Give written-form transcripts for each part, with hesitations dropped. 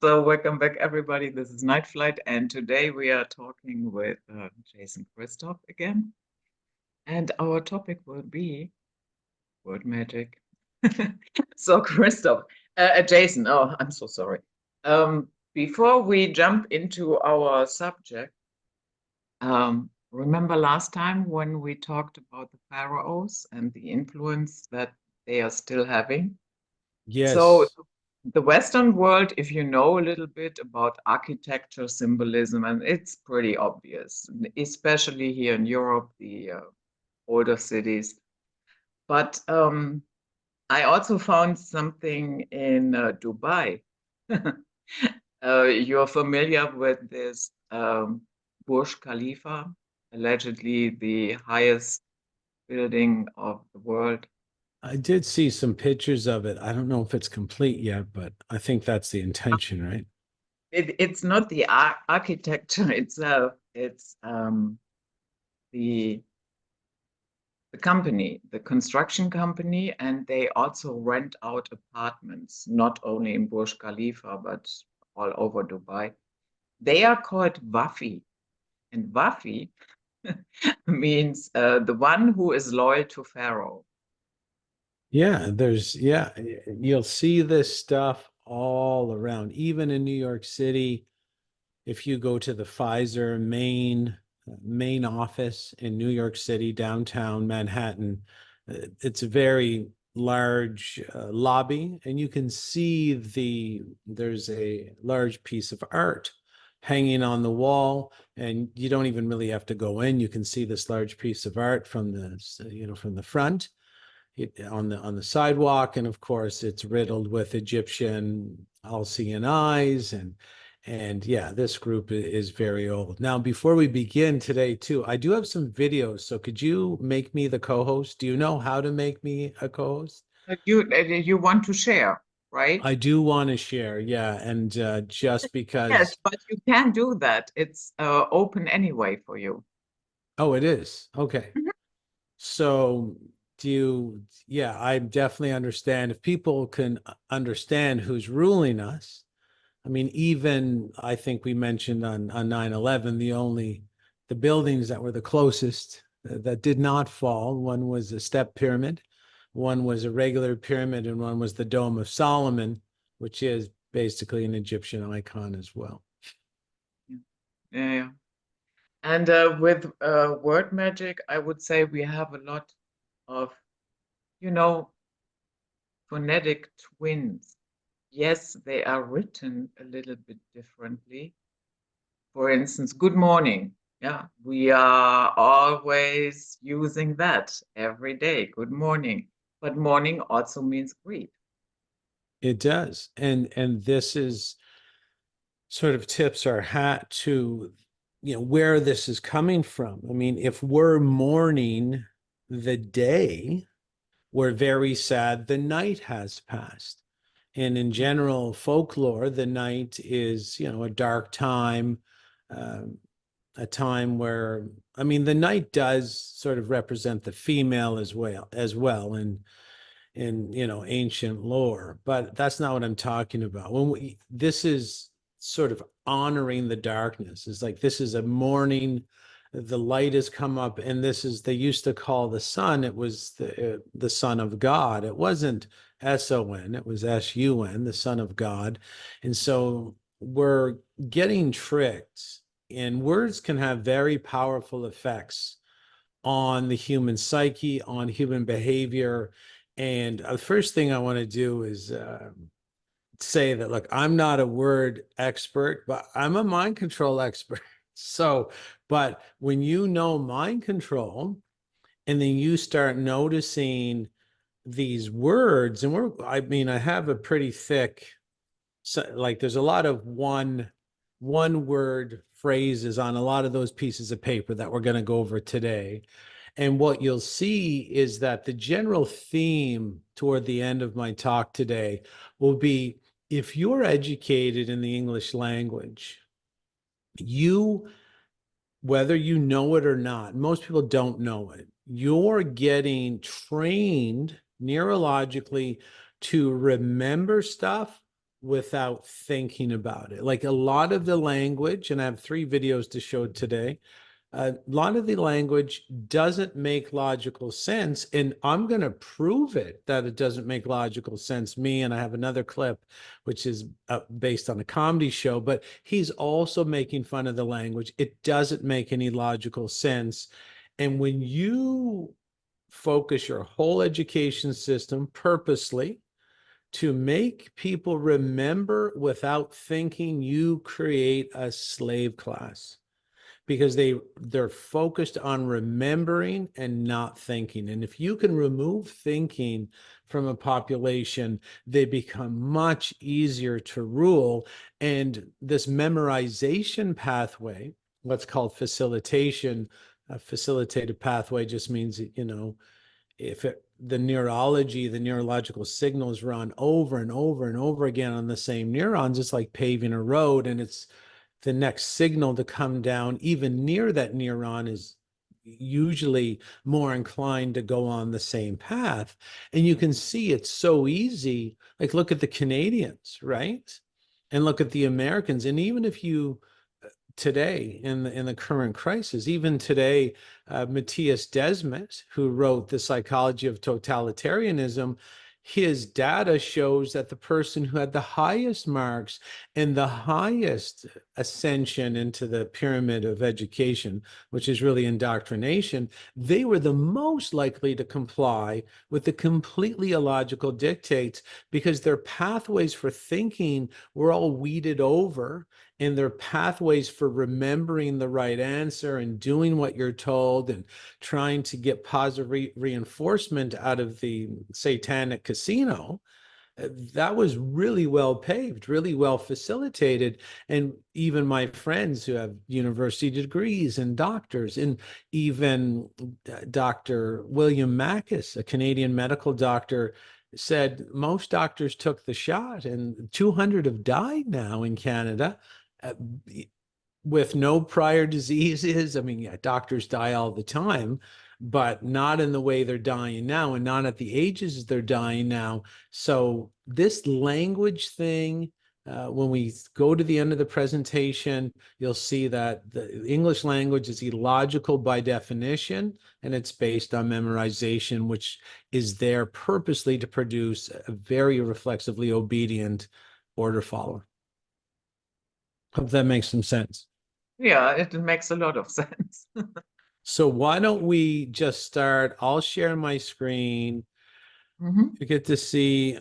So welcome back, everybody. This is Night Flight, and today we are talking with Jason Christoff again. And our topic will be word magic. So, Christoph, Jason, oh, I'm so sorry. Before we jump into our subject, remember last time when we talked about the pharaohs and the influence that they are still having? So Yes, the Western world, if you know a little bit about architecture, symbolism, and it's pretty obvious, especially here in Europe, the older cities. But I also found something in Dubai. You're familiar with this Burj Khalifa, allegedly the highest building of the world. I did see some pictures of it. I don't know if it's complete yet, but I think that's the intention, right? It's not the architecture itself, it's the the company, the construction company, and they also rent out apartments, not only in Burj Khalifa, but all over Dubai. They are called Wafi, and Wafi means the one who is loyal to Pharaoh. Yeah, you'll see this stuff all around, even in New York City. If you go to the Pfizer main office in New York City, downtown Manhattan, it's a very large lobby, and you can see there's a large piece of art hanging on the wall, and you don't even really have to go in. You can see this large piece of art from the front on the sidewalk, and of course it's riddled with Egyptian all-seeing eyes, and yeah, this group is very old. Now, before we begin today, too, I do have some videos. So could you make me the co-host? Do you know how to make me a co-host? You want to share, right? I do want to share, yeah, and just Yes, because. but you can do that. It's open anyway for you. Oh, it is. Okay. Mhm. So yeah, I definitely understand if people can understand who's ruling us. I mean, even I think we mentioned on 9/11, the buildings that were the closest that did not fall, one was a step pyramid, one was a regular pyramid, and one was the Dome of Solomon, which is basically an Egyptian icon as well. Yeah, yeah. Yeah. And with word magic, I would say we have a lot of, you know, phonetic twins. Yes, they are written a little bit differently. For instance, good morning. Yeah, we are always using that every day. Good morning. But morning also means greet. It does. And this is sort of tips our hat to where this is coming from. I mean, if we're mourning the day, we're very sad the night has passed. And in general folklore, the night is, a dark time, um, a time where, I mean, the night does sort of represent the female as well in ancient lore, but that's not what I'm talking about. This is sort of honoring the darkness. It's like this is a morning, the light has come up, and this is, they used to call the sun, it was the son of God. It wasn't SON, it was SUN, the son of God. And so we're getting tricked, and words can have very powerful effects on the human psyche, on human behavior. And the first thing I want to do is say that, look, I'm not a word expert, but I'm a mind control expert. So, but when you know mind control, and then you start noticing these words, and I mean, I have a pretty thick, so, like, there's a lot of one word phrases on a lot of those pieces of paper that we're going to go over today. And what you'll see is that the general theme toward the end of my talk today will be, if you're educated in the English language, you, whether you know it or not, most people don't know it, you're getting trained neurologically to remember stuff without thinking about it. Like a lot of the language, and I have 3 videos to show today, a lot of the language doesn't make logical sense. And I'm going to prove it that it doesn't make logical sense. Me, and I have another clip, which is based on a comedy show, but he's also making fun of the language. It doesn't make any logical sense. And when you focus your whole education system purposely to make people remember without thinking, you create a slave class because they're focused on remembering and not thinking. And if you can remove thinking from a population, they become much easier to rule. And this memorization pathway, what's called facilitation, a facilitated pathway just means, if the neurology, the neurological signals run over and over and over again on the same neurons, it's like paving a road, and it's the next signal to come down even near that neuron is usually more inclined to go on the same path. And you can see it's so easy. Like look at the Canadians, right? And look at the Americans. And even if you today in the current crisis, even today, Matthias Desmet, who wrote The Psychology of Totalitarianism, his data shows that the person who had the highest marks and the highest ascension into the pyramid of education, which is really indoctrination, they were the most likely to comply with the completely illogical dictates because their pathways for thinking were all weeded over, and their pathways for remembering the right answer and doing what you're told and trying to get positive reinforcement out of the satanic casino, that was really well paved, really well facilitated. And even my friends who have university degrees and doctors, and even Dr. William Mackis, a Canadian medical doctor, said most doctors took the shot, and 200 have died now in Canada uh, with no prior diseases. I mean, yeah, doctors die all the time, but not in the way they're dying now, and not at the ages they're dying now. So this language thing, when we go to the end of the presentation, you'll see that the English language is illogical by definition, and it's based on memorization, which is there purposely to produce a very reflexively obedient order follower. Hope that makes some sense. Yeah, it makes a lot of sense. So why don't we just start? I'll share my screen. Mhm. You get to see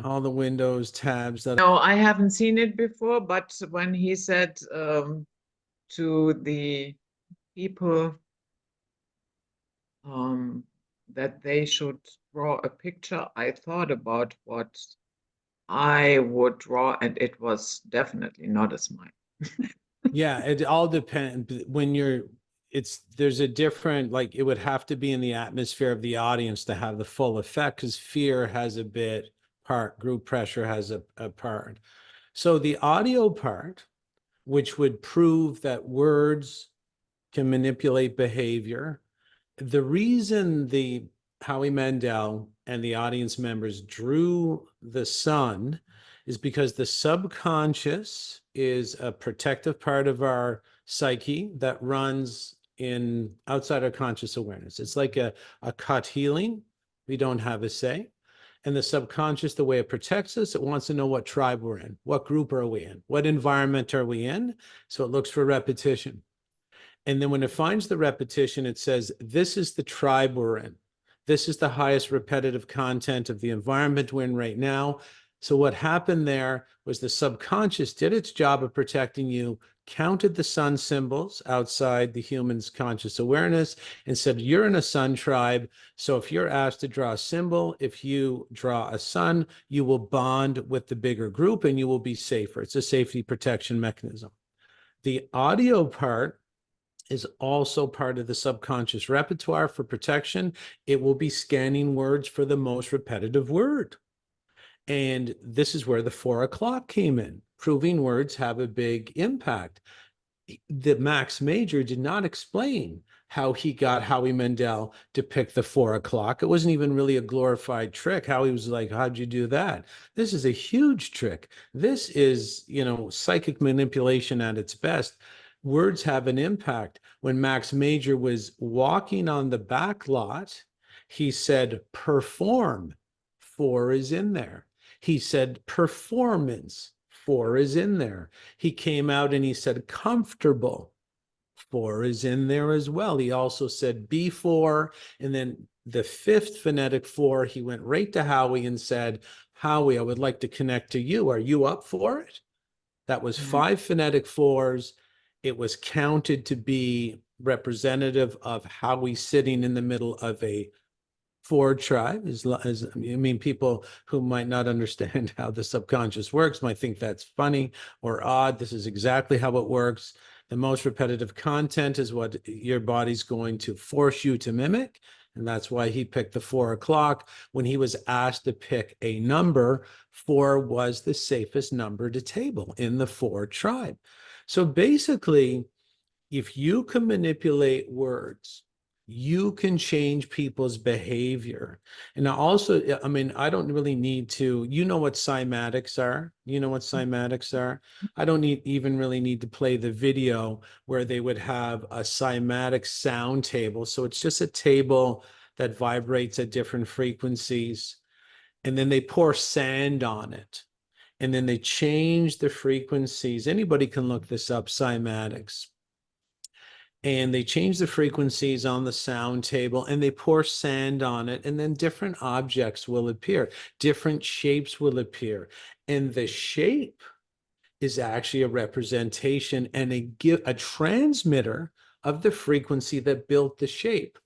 all the windows, tabs that. No, I haven't seen it before, but when he said to the people that they should draw a picture, I thought about what I would draw, and it was definitely not a smile. Yeah, it all depends when there's a different, like it would have to be in the atmosphere of the audience to have the full effect, because fear has a bit part, group pressure has a part. So the audio part, which would prove that words can manipulate behavior. The reason the Howie Mandel and the audience members drew the sun is because the subconscious is a protective part of our psyche that runs in outside our conscious awareness. It's like a cut healing. We don't have a say. And the subconscious, the way it protects us, it wants to know what tribe we're in, what group are we in, what environment are we in. So it looks for repetition. And then when it finds the repetition, it says, this is the tribe we're in. This is the highest repetitive content of the environment we're in right now. So what happened there was the subconscious did its job of protecting you, counted the sun symbols outside the human's conscious awareness, and said, you're in a sun tribe. So if you're asked to draw a symbol, if you draw a sun, you will bond with the bigger group and you will be safer. It's a safety protection mechanism. The audio part is also part of the subconscious repertoire for protection. It will be scanning words for the most repetitive word. And this is where the 4 o'clock came in. Proving words have a big impact. The Max Major did not explain how he got Howie Mandel to pick the 4 o'clock. It wasn't even really a glorified trick. Howie was like, how'd you do that? This is a huge trick. This is, psychic manipulation at its best. Words have an impact. When Max Major was walking on the back lot, he said, perform, 4 is in there. He said, performance, 4 is in there. He came out and he said, comfortable, 4 is in there as well. He also said B4, and then the 5th phonetic 4, he went right to Howie and said, Howie, I would like to connect to you. Are you up for it? That was 5 phonetic 4s. It was counted to be representative of Howie sitting in the middle of a 4 tribe. People who might not understand how the subconscious works might think that's funny or odd. This is exactly how it works. The most repetitive content is what your body's going to force you to mimic. And that's why he picked the 4 o'clock. When he was asked to pick a number, 4 was the safest number to table in the 4 tribe. So basically, if you can manipulate words, you can change people's behavior. And also, I don't really need to, what cymatics are? You know what cymatics are? I don't even really need to play the video where they would have a cymatic sound table. So it's just a table that vibrates at different frequencies. And then they pour sand on it. And then they change the frequencies. Anybody can look this up, cymatics. And they change the frequencies on the sound table and they pour sand on it, and then different objects will appear, different shapes will appear, and the shape is actually a representation and a transmitter of the frequency that built the shape.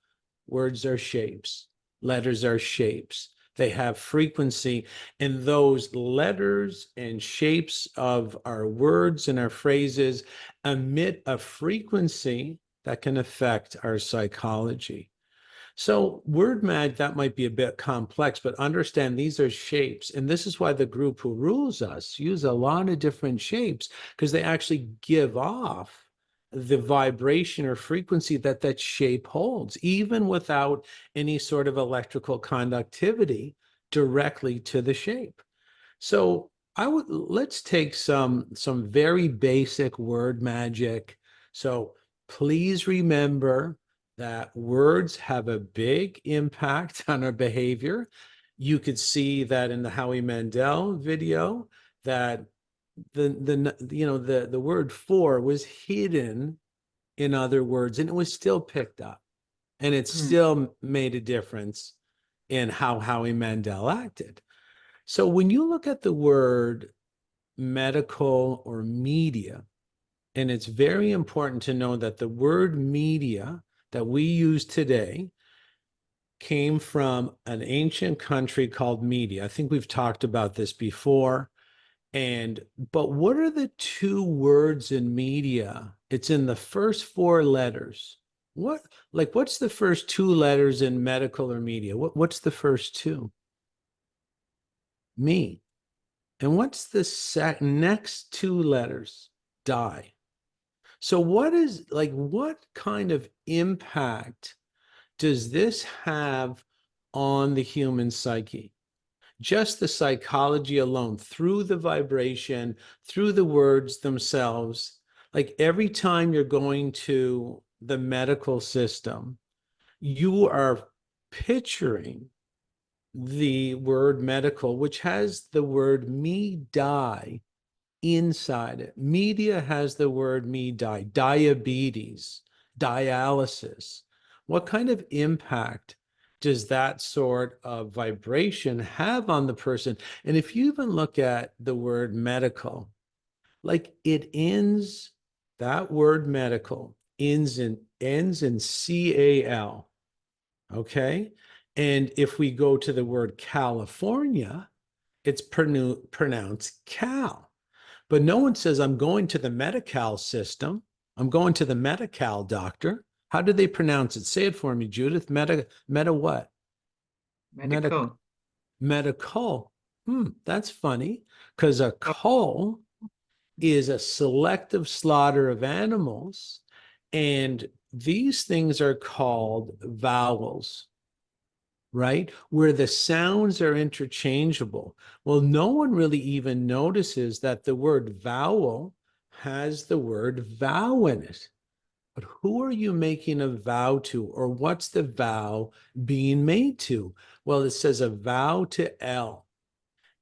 Words are shapes, letters are shapes. They have frequency, and those letters and shapes of our words and our phrases emit a frequency that can affect our psychology. So word mag, that might be a bit complex, but understand these are shapes. And this is why the group who rules us use a lot of different shapes, because they actually give off the vibration or frequency that that shape holds, even without any sort of electrical conductivity directly to the shape. So let's take some very basic word magic. So please remember that words have a big impact on our behavior. You could see that in the Howie Mandel video, that the word 4 was hidden in other words, and it was still picked up, and it still made a difference in how Howie Mandel acted. So when you look at the word medical or media, and it's very important to know that the word media that we use today came from an ancient country called Media. I think we've talked about this before. But what are the 2 words in media? It's in the first 4 letters. What's the first 2 letters in medical or media? What's the first 2? Me. And what's the next 2 letters? Die. So what kind of impact does this have on the human psyche? Just the psychology alone, through the vibration, through the words themselves. Like every time you're going to the medical system, you are picturing the word medical, which has the word me die inside it. Media has the word me die, diabetes, dialysis. What kind of impact does that sort of vibration have on the person? And if you even look at the word medical, like it ends, that word medical ends in CAL. Okay. And if we go to the word California, it's pronounced Cal. But no one says, I'm going to the Medi-Cal system. I'm going to the Medi-Cal doctor. How do they pronounce it? Say it for me, Judith. Meta what? Medical. Medical. That's funny, because a cull is a selective slaughter of animals, and these things are called vowels, right? Where the sounds are interchangeable. Well, no one really even notices that the word vowel has the word vow in it. But who are you making a vow to, or what's the vow being made to? Well, it says a vow to L.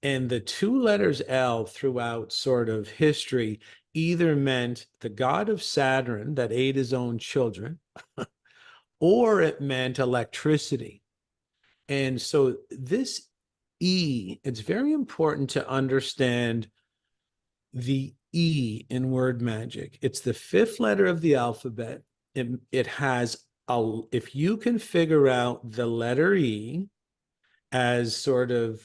And the two letters L throughout sort of history either meant the god of Saturn that ate his own children, or it meant electricity. And so this E, it's very important to understand the E in word magic. It's the fifth letter of the alphabet. It has if you can figure out the letter E as sort of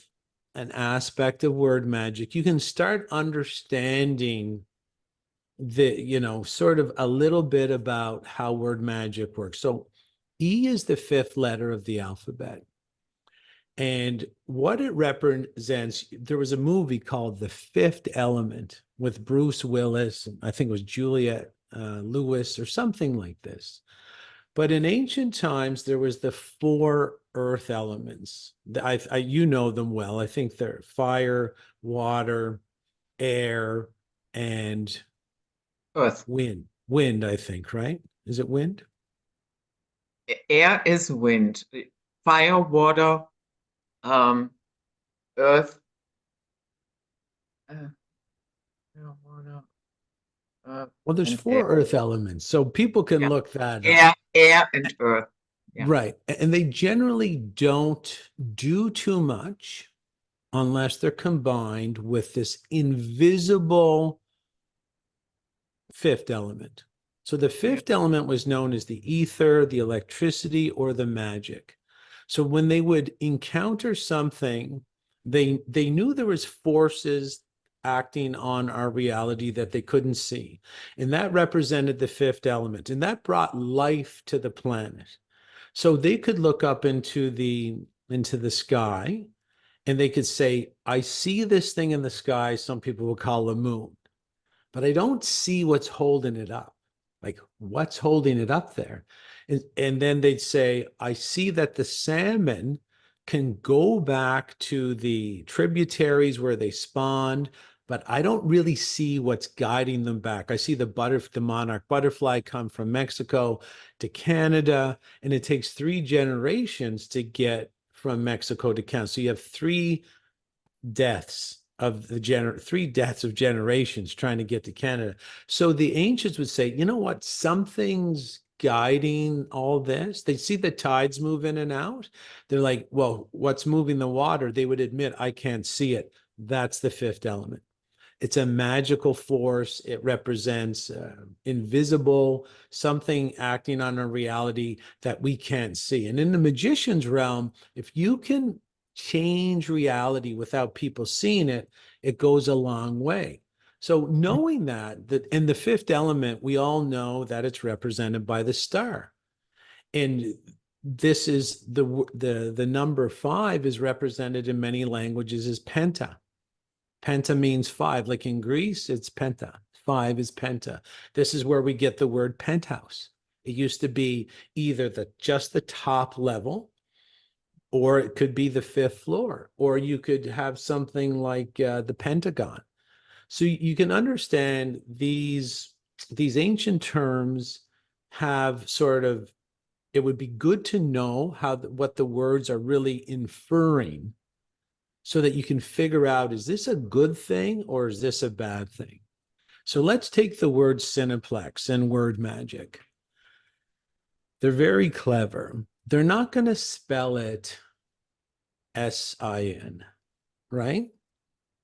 an aspect of word magic, you can start understanding sort of a little bit about how word magic works. So E is the fifth letter of the alphabet. And what it represents, there was a movie called The Fifth Element with Bruce Willis, I think it was Juliette Lewis or something like this. But in ancient times, there was the four earth elements. You know them well. I think they're fire, water, air, and Earth. wind. Wind, I think, right? Is it wind? Air is wind. Fire, water, earth, uh, water, Well, there's and air. four earth elements, so people can Yeah. look that up. Air and earth. Yeah. Right. And they generally don't do too much unless they're combined with this invisible fifth element. So the fifth element was known as the ether, the electricity, or the magic. So when they would encounter something, they knew there was forces acting on our reality that they couldn't see. And that represented the fifth element. And that brought life to the planet. So they could look up into the sky and they could say, I see this thing in the sky, some people will call a moon, but I don't see what's holding it up. Like, what's holding it up there? And then they'd say, I see that the salmon can go back to the tributaries where they spawned, but I don't really see what's guiding them back. I see the monarch butterfly come from Mexico to Canada, and it takes 3 generations to get from Mexico to Canada. So you have three deaths of generations trying to get to Canada. So the ancients would say, you know what, something's guiding all this. They see the tides move in and out. They're like, well, what's moving the water? They would admit, I can't see it. That's the fifth element. It's a magical force. It represents invisible, something acting on a reality that we can't see. And in the magician's realm, if you can change reality without people seeing it, it goes a long way. So knowing that in the fifth element, we all know that it's represented by the star. And this is the number 5 is represented in many languages as penta. Penta means 5. Like in Greece, it's penta. 5 is penta. This is where we get the word penthouse. It used to be either just the top level, or it could be the 5th floor, or you could have something like the Pentagon. So you can understand these ancient terms have sort of, it would be good to know what the words are really inferring, so that you can figure out, is this a good thing or is this a bad thing? So let's take the word cineplex and word magic. They're very clever. They're not going to spell it S-I-N, right?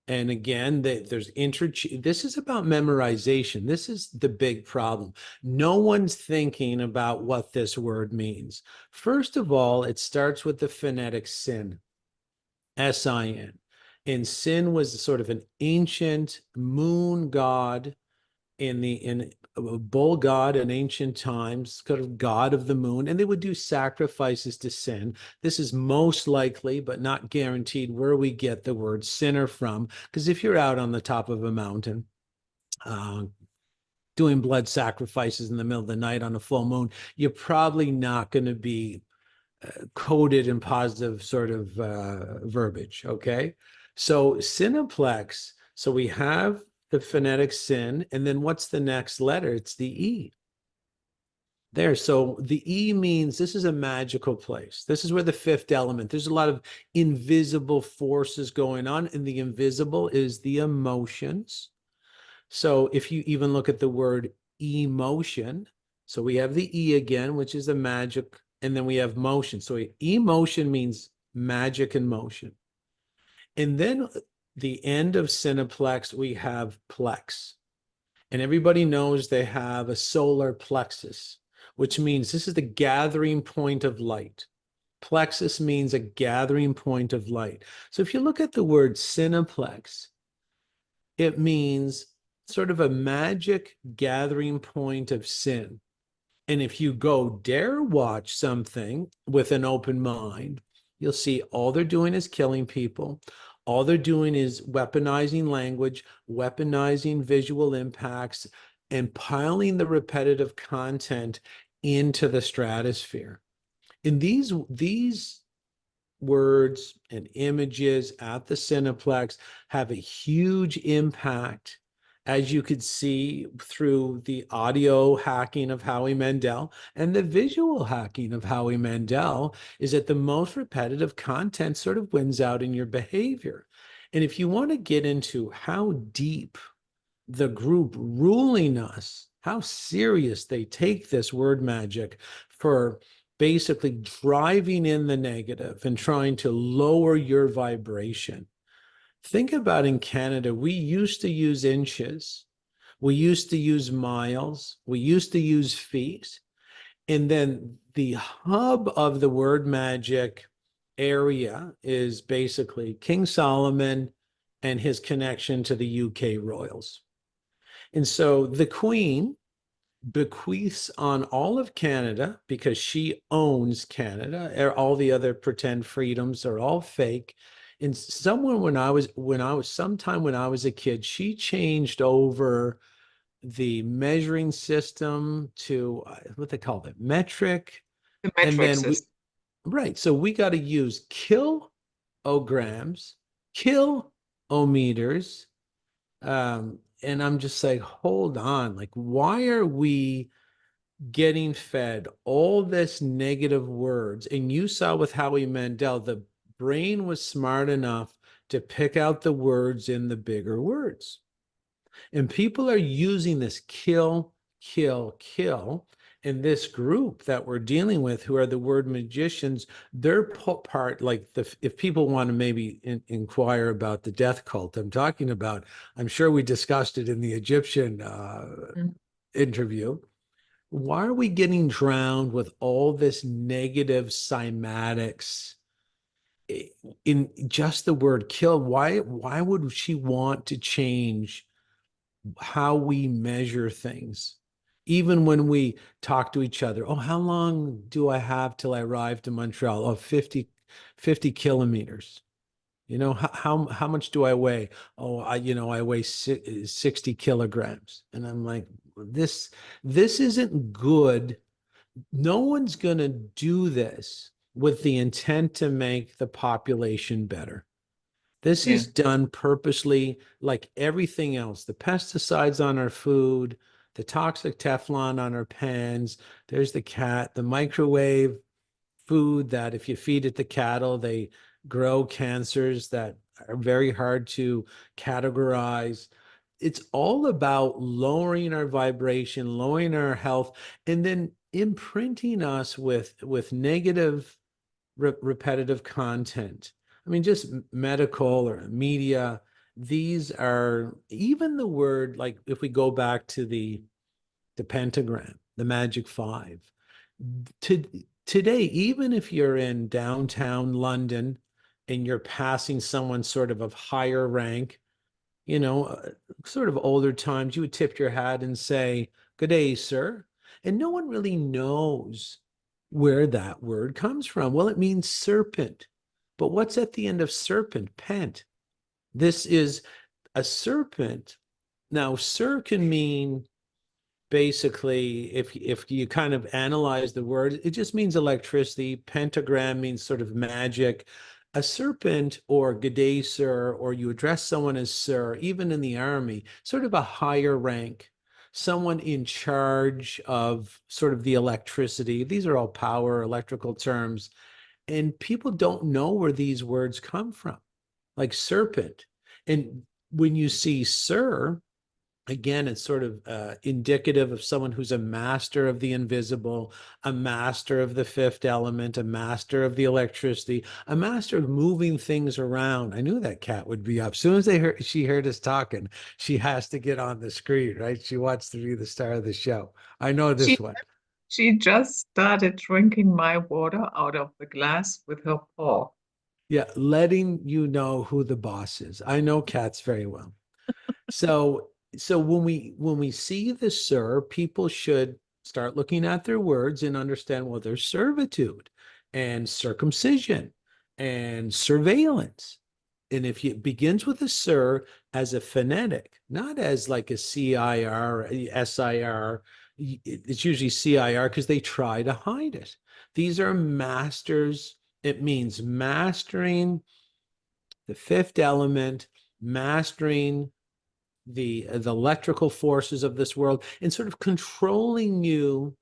And again, this is about memorization. This is the big problem. No one's thinking about what this word means. First of all, it starts with the phonetic sin. S-I-N. And Sin was sort of an ancient moon god in a bull god in ancient times, kind of god of the moon, and they would do sacrifices to Sin. This is most likely, but not guaranteed, where we get the word sinner from. Because if you're out on the top of a mountain, doing blood sacrifices in the middle of the night on a full moon, you're probably not going to be coded in positive sort of verbiage. Okay. So synaplex. So we have the phonetic sin, and then what's the next letter? It's the E. There. So the E means this is a magical place. This is where the fifth element, there's a lot of invisible forces going on, and the invisible is the emotions. So if you even look at the word emotion, so we have the E again, which is the magic, and then we have motion. So emotion means magic and motion. And then the end of synaplex, we have plex. And everybody knows they have a solar plexus, which means this is the gathering point of light. Plexus means a gathering point of light. So if you look at the word synaplex, it means sort of a magic gathering point of sin. And if you go dare watch something with an open mind, you'll see all they're doing is killing people. All they're doing is weaponizing language, weaponizing visual impacts, and piling the repetitive content into the stratosphere. And these words and images at the Cineplex have a huge impact, as you could see through the audio hacking of Howie Mandel and the visual hacking of Howie Mandel, is that the most repetitive content sort of wins out in your behavior. And if you want to get into how deep the group ruling us, how serious they take this word magic for basically driving in the negative and trying to lower your vibration. Think about in Canada, we used to use inches, we used to use miles, we used to use feet. And then the hub of the word magic area is basically King Solomon and his connection to the UK royals. And so the Queen bequeaths on all of Canada, because she owns Canada. All the other pretend freedoms are all fake. And someone sometime when I was a kid, she changed over the measuring system to what they call it, metric. The And metric then system. right. So we got to use kilograms, kilometers. And I'm just like, hold on, like, why are we getting fed all this negative words? And you saw with Howie Mandel, the brain was smart enough to pick out the words in the bigger words. And people are using this kill, kill, kill. And this group that we're dealing with, who are the word magicians, they're part, like, if people want to maybe inquire about the death cult I'm talking about, I'm sure we discussed it in the Egyptian interview. Why are we getting drowned with all this negative cymatics in just the word kill? Why would she want to change how we measure things? Even when we talk to each other, oh, how long do I have till I arrive to Montreal? Oh, 50 kilometers. How much do I weigh? Oh, I weigh 60 kilograms. And I'm like, this isn't good. No one's going to do this with the intent to make the population better. This Yeah. is done purposely, like everything else. The pesticides on our food, the toxic Teflon on our pans, there's the cat, the microwave food that if you feed it to cattle, they grow cancers that are very hard to categorize. It's all about lowering our vibration, lowering our health, and then imprinting us with negative repetitive content. I mean, just medical or media. These are, even the word, like if we go back to the pentagram, the magic five. Today, even if you're in downtown London and you're passing someone sort of higher rank, sort of older times, you would tip your hat and say, "Good day, sir." And no one really knows where that word comes from. Well, it means serpent. But what's at the end of serpent? Pent. This is a serpent. Now, sir can mean basically, if you kind of analyze the word, it just means electricity. Pentagram means sort of magic. A serpent or G'day sir, or you address someone as sir, even in the army, sort of a higher rank, someone in charge of sort of the electricity. These are all power, electrical terms. And people don't know where these words come from, like serpent. And when you see sir, again, it's sort of indicative of someone who's a master of the invisible, a master of the fifth element, a master of the electricity, a master of moving things around. I knew that cat would be up. As soon as she heard us talking, she has to get on the screen, right? She wants to be the star of the show. I know She this one. she just started drinking my water out of the glass with her paw. Yeah, letting you know who the boss is. I know cats very well. So when we see the sir, people should start looking at their words and understand, well, there's servitude and circumcision and surveillance. And if it begins with a sir as a phonetic, not as like a CIR, SIR, it's usually CIR because they try to hide it. These are masters. It means mastering the fifth element, mastering the electrical forces of this world, and sort of controlling you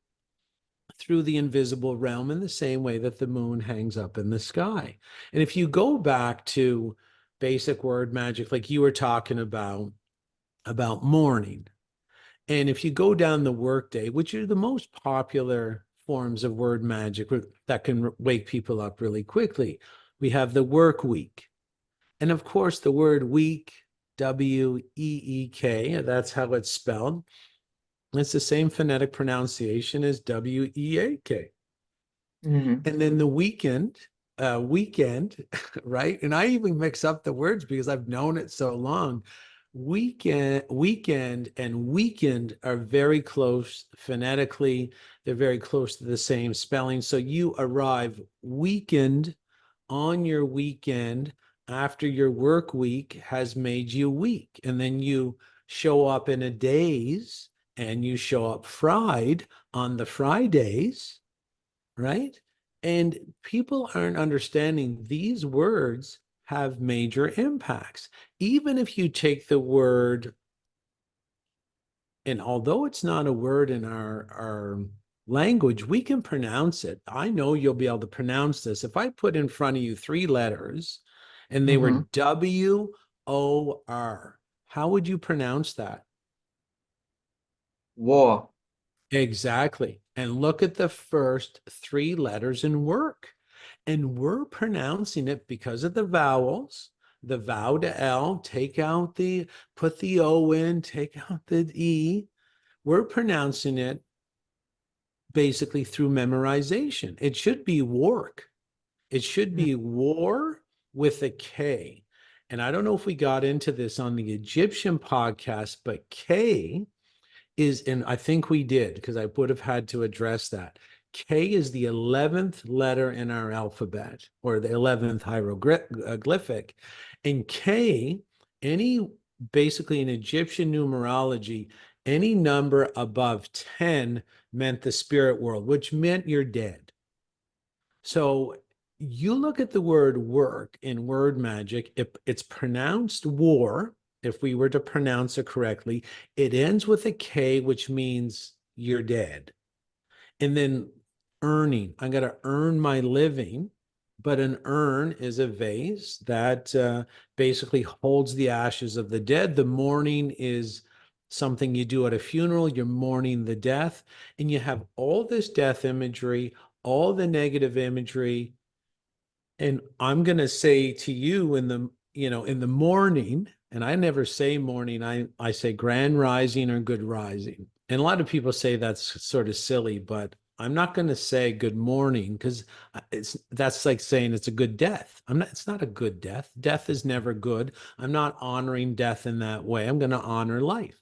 through the invisible realm in the same way that the moon hangs up in the sky. And if you go back to basic word magic, like you were talking about mourning, and if you go down the workday, which are the most popular forms of word magic that can wake people up really quickly, we have the work week. And of course, the word week, W-E-E-K, that's how it's spelled. It's the same phonetic pronunciation as W-E-A-K. Mhm. And then the weekend, right? And I even mix up the words because I've known it so long. Weekend and weekend are very close phonetically. They're very close to the same spelling. So you arrive weakened on your weekend after your work week has made you weak. And then you show up in a daze and you show up fried on the Fridays, right? And people aren't understanding these words have major impacts. Even if you take the word, and although it's not a word in our language, we can pronounce it. I know you'll be able to pronounce this. If I put in front of you three letters and they were Mhm. W-O-R, how would you pronounce that? War. Exactly. And look at the first three letters in work. And we're pronouncing it because of the vowels. The vowel to L, put the O in, take out the E. We're pronouncing it basically through memorization. It should be work. It should Mm. be war with a K. And I don't know if we got into this on the Egyptian podcast, but K is, and I think we did because I would have had to address that. K is the 11th letter in our alphabet, or the 11th hieroglyphic. And K, any basically in Egyptian numerology, any number above 10 meant the spirit world, which meant you're dead. So you look at the word work in word magic, it's pronounced war. If we were to pronounce it correctly, it ends with a K, which means you're dead. And then earning, I'm going to earn my living. But an urn is a vase that basically holds the ashes of the dead. The mourning is something you do at a funeral. You're mourning the death. And you have all this death imagery, all the negative imagery. And I'm going to say to you in the morning, and I never say morning, I say grand rising or good rising. And a lot of people say that's sort of silly, but I'm not going to say good morning because that's like saying it's a good death. It's not a good death. Death is never good. I'm not honoring death in that way. I'm going to honor life.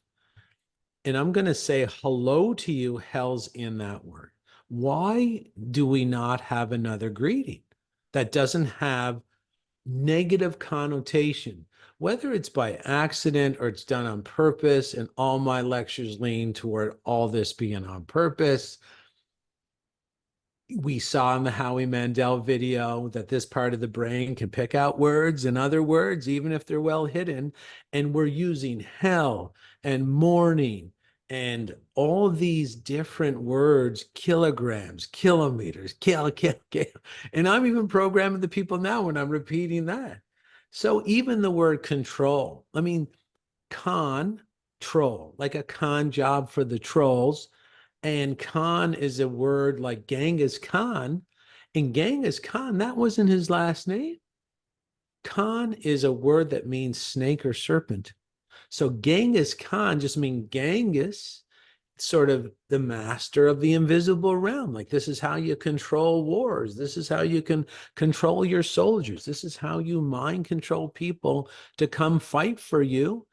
And I'm going to say hello to you, hell's in that word. Why do we not have another greeting that doesn't have negative connotation? whether it's by accident or it's done on purpose, and all my lectures lean toward all this being on purpose. We saw in the Howie Mandel video that this part of the brain can pick out words and other words, even if they're well hidden. And we're using hell and mourning and all these different words, kilograms, kilometers, kill. And I'm even programming the people now when I'm repeating that. So even the word control, I mean, troll, like a con job for the trolls. And Khan is a word like Genghis Khan. And Genghis Khan, that wasn't his last name. Khan is a word that means snake or serpent. So Genghis Khan just means Genghis, sort of the master of the invisible realm. Like, this is how you control wars. This is how you can control your soldiers. This is how you mind control people to come fight for you.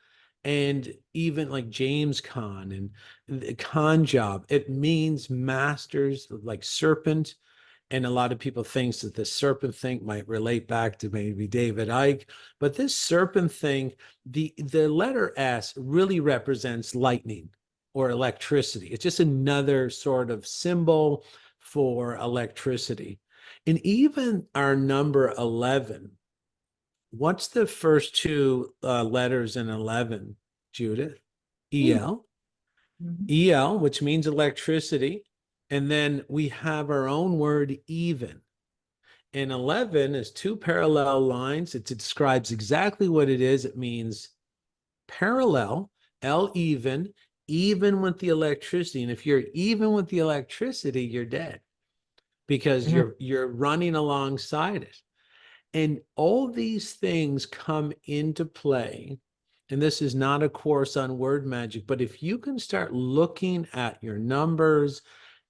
And even like James Khan and the Khan job, it means masters, like serpent. And a lot of people think that the serpent thing might relate back to maybe David Icke. But this serpent thing, the letter S really represents lightning or electricity. It's just another sort of symbol for electricity. And even our number 11, what's the first two letters in 11, Judith? EL. EL, which means electricity. And then we have our own word even. And 11 is two parallel lines. It describes exactly what it is. It means parallel, L even with the electricity. And if you're even with the electricity, you're dead because you're running alongside it. And all these things come into play. And this is not a course on word magic, but if you can start looking at your numbers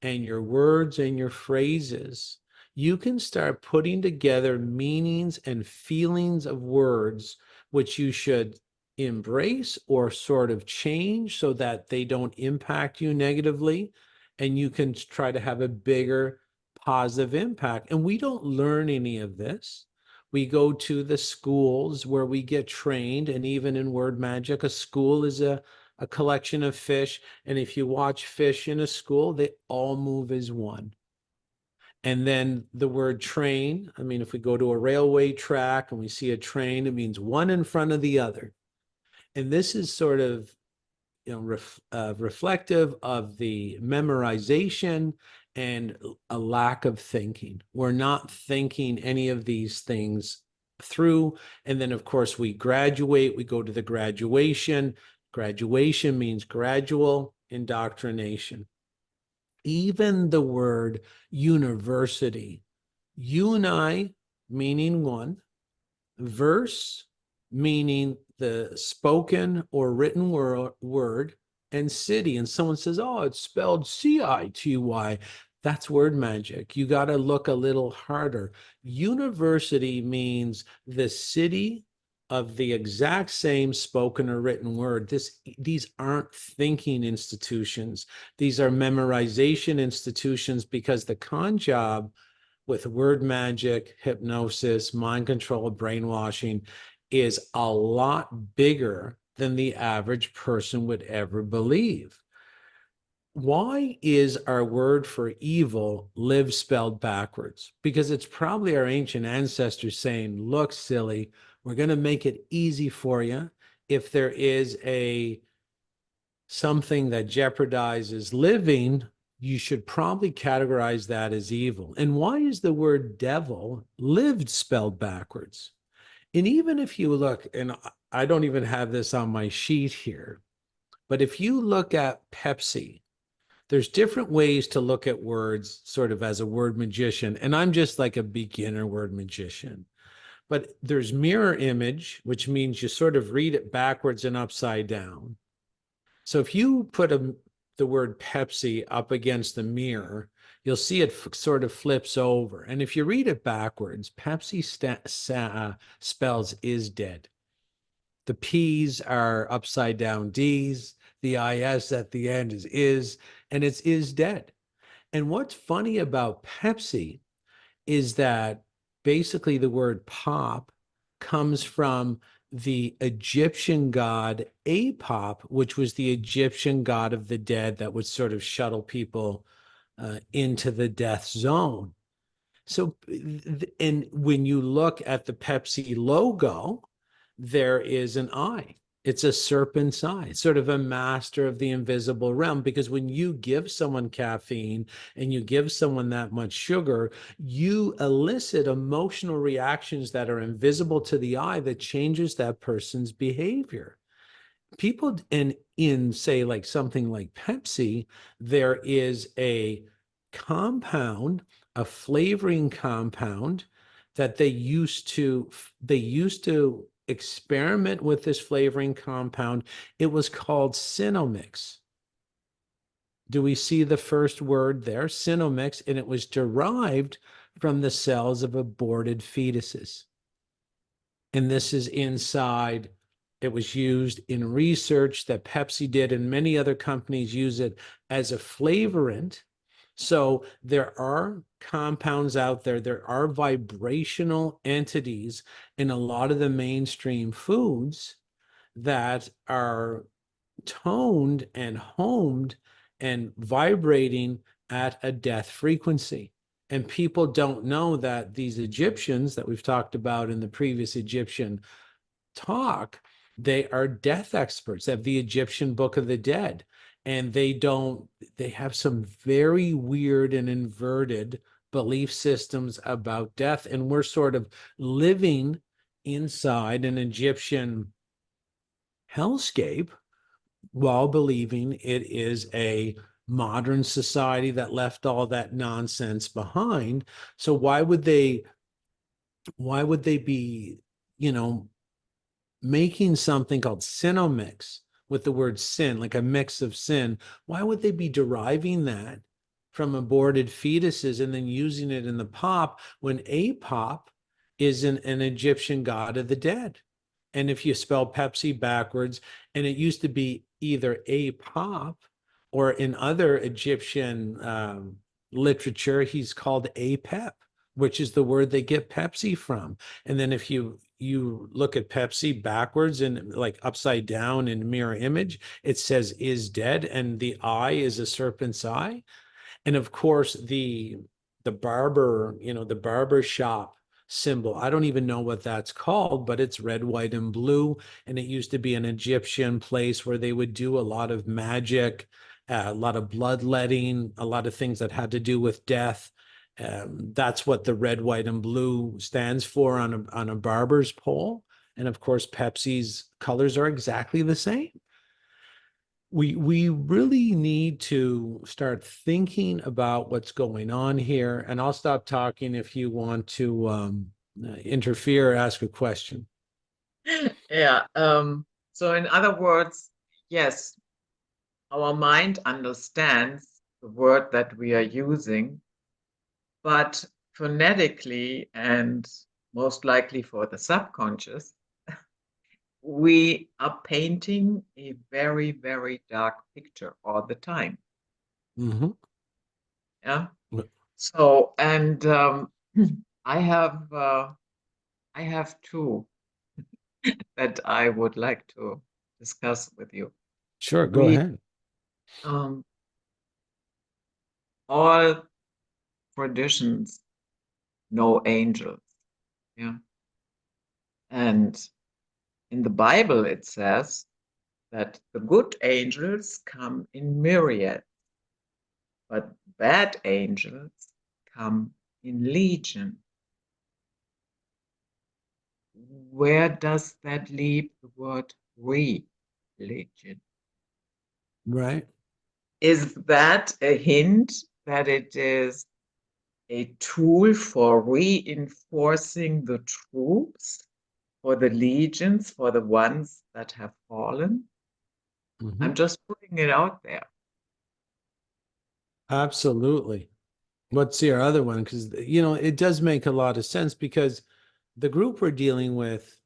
and your words and your phrases, you can start putting together meanings and feelings of words, which you should embrace or sort of change so that they don't impact you negatively. And you can try to have a bigger positive impact. And we don't learn any of this. We go to the schools where we get trained, and even in word magic, a school is a collection of fish. And if you watch fish in a school, they all move as one. And then the word train, I mean, if we go to a railway track and we see a train, it means one in front of the other. And this is sort of, reflective of the memorization and a lack of thinking. We're not thinking any of these things through. And then, of course, we graduate, we go to the graduation. Graduation means gradual indoctrination. Even the word university, uni meaning one, verse meaning the spoken or written word, and city. And someone says, oh, it's spelled CITY. That's word magic. You got to look a little harder. University means the city of the exact same spoken or written word. These aren't thinking institutions. These are memorization institutions, because the con job with word magic, hypnosis, mind control, brainwashing is a lot bigger than the average person would ever believe. Why is our word for evil live spelled backwards? Because it's probably our ancient ancestors saying, look, silly, we're going to make it easy for you. If there is something that jeopardizes living, you should probably categorize that as evil. And why is the word devil lived spelled backwards? And even if you look, and I don't even have this on my sheet here, but if you look at Pepsi, there's different ways to look at words sort of as a word magician. And I'm just like a beginner word magician. But there's mirror image, which means you sort of read it backwards and upside down. So if you put the word Pepsi up against the mirror, you'll see it sort of flips over. And if you read it backwards, Pepsi spells is dead. The P's are upside down D's. The IS at the end is, and it's is dead. And what's funny about Pepsi is that basically the word pop comes from the Egyptian god Apop, which was the Egyptian god of the dead that would sort of shuttle people into the death zone. So, and when you look at the Pepsi logo, there is an eye. It's a serpent's eye, sort of a master of the invisible realm. Because when you give someone caffeine and you give someone that much sugar, you elicit emotional reactions that are invisible to the eye that changes that person's behavior. People in say like something like Pepsi, there is a compound, a flavoring compound that they used to experiment with this flavoring compound. It was called Cinomix. Do we see the first word there? Cinomix, and it was derived from the cells of aborted fetuses. And this is inside. It was used in research that Pepsi did, and many other companies use it as a flavorant. So there are compounds out there, there are vibrational entities in a lot of the mainstream foods that are toned and homed and vibrating at a death frequency. And people don't know that these Egyptians that we've talked about in the previous Egyptian talk, they are death experts. They have the Egyptian Book of the Dead. And they have some very weird and inverted belief systems about death. And we're sort of living inside an Egyptian hellscape while believing it is a modern society that left all that nonsense behind. So why would they be, making something called Cinomix with the word sin, like a mix of sin? Why would they be deriving that from aborted fetuses and then using it in the pop when Apop is an Egyptian god of the dead? And if you spell Pepsi backwards, and it used to be either Apop, or in other Egyptian literature, he's called Apep, which is the word they get Pepsi from. And then if you look at Pepsi backwards and like upside down in mirror image, it says is dead, and the eye is a serpent's eye. And of course, the barber shop symbol, I don't even know what that's called, but it's red, white, and blue. And it used to be an Egyptian place where they would do a lot of magic, a lot of bloodletting, a lot of things that had to do with death. That's what the red, white, and blue stands for on a barber's pole. And of course, Pepsi's colors are exactly the same. We really need to start thinking about what's going on here. And I'll stop talking if you want to interfere or ask a question. Yeah. So in other words, yes, our mind understands the word that we are using, but phonetically and most likely for the subconscious, we are painting a very, very dark picture all the time. Mm-hmm. Yeah. So, and I have two that I would like to discuss with you. Sure, go We ahead. um, all traditions know angels. Yeah. And in the Bible, it says that the good angels come in myriads, but bad angels come in legion. Where does that leave the word religion? Right. Is that a hint that it is a tool for reinforcing the troops, for the legions, for the ones that have fallen? Mm-hmm. I'm just putting it out there. Absolutely. What's your other one? Because, it does make a lot of sense, because the group we're dealing with,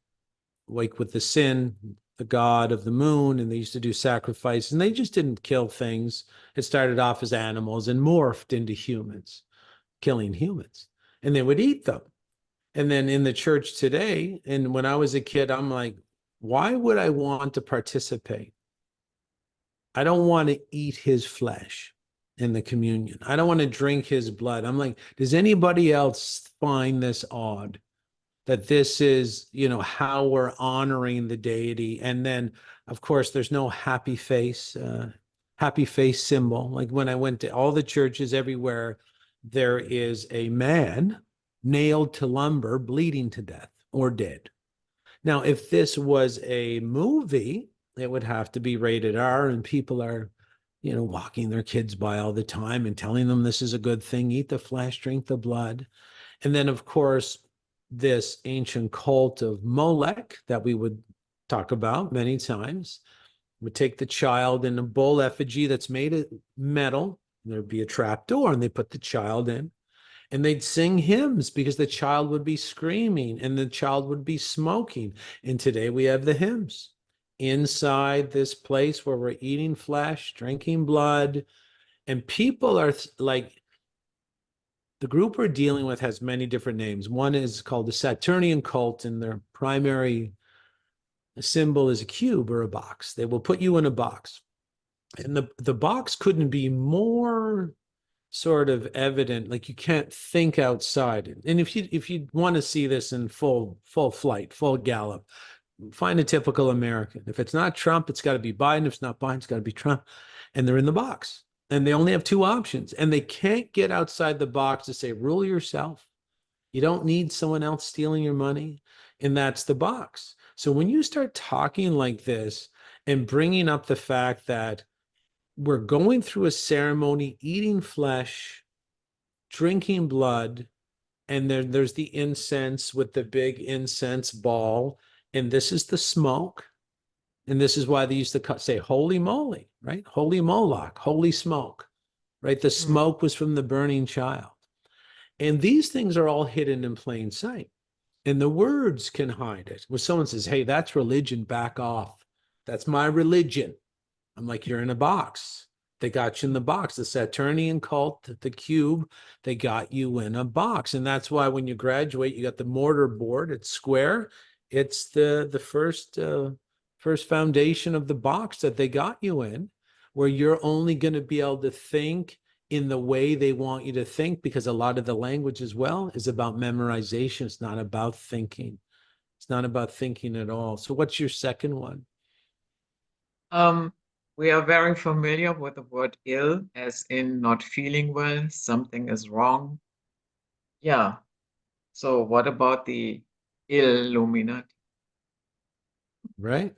like with the sin, the god of the moon, and they used to do sacrifice, and they just didn't kill things. It started off as animals and morphed into humans, killing humans, and they would eat them. And then in the church today, and when I was a kid, I'm like, Why would I want to participate? I don't want to eat his flesh in the communion. I don't want to drink his blood. I'm like, does anybody else find this odd? That this is, how we're honoring the deity. And then, of course, there's no happy face symbol. Like when I went to all the churches everywhere, there is a man nailed to lumber, bleeding to death or dead. Now, if this was a movie, it would have to be rated R, and people are, walking their kids by all the time and telling them this is a good thing, eat the flesh, drink the blood. And then, of course, this ancient cult of Molech that we would talk about many times would take the child in a bull effigy that's made of metal. There'd be a trap door, and they put the child in, and they'd sing hymns because the child would be screaming and the child would be smoking. And today we have the hymns inside this place where we're eating flesh, drinking blood, and people are like, the group we're dealing with has many different names. One is called the Saturnian cult, and their primary symbol is a cube or a box. They will put you in a box. And the box couldn't be more sort of evident, like you can't think outside. And if you want to see this in full flight, full gallop, find a typical American. If it's not Trump, it's got to be Biden. If it's not Biden, it's got to be Trump. And they're in the box. And they only have two options. And they can't get outside the box to say, rule yourself. You don't need someone else stealing your money. And that's the box. So when you start talking like this and bringing up the fact that we're going through a ceremony, eating flesh, drinking blood, and there's the incense with the big incense ball, and this is the smoke. And this is why they used to say, holy moly, right? Holy Moloch, holy smoke, right? The smoke was from the burning child. And these things are all hidden in plain sight. And the words can hide it. When someone says, hey, that's religion, back off. That's my religion. I'm like, you're in a box. They got you in the box. The Saturnian cult, the cube, they got you in a box. And that's why when you graduate, you got the mortar board. It's square. It's the first foundation of the box that they got you in, where you're only going to be able to think in the way they want you to think, because a lot of the language as well is about memorization. It's not about thinking. It's not about thinking at all. So what's your second one? We are very familiar with the word ill, as in not feeling well, something is wrong. Yeah. So what about the Illuminati? Right?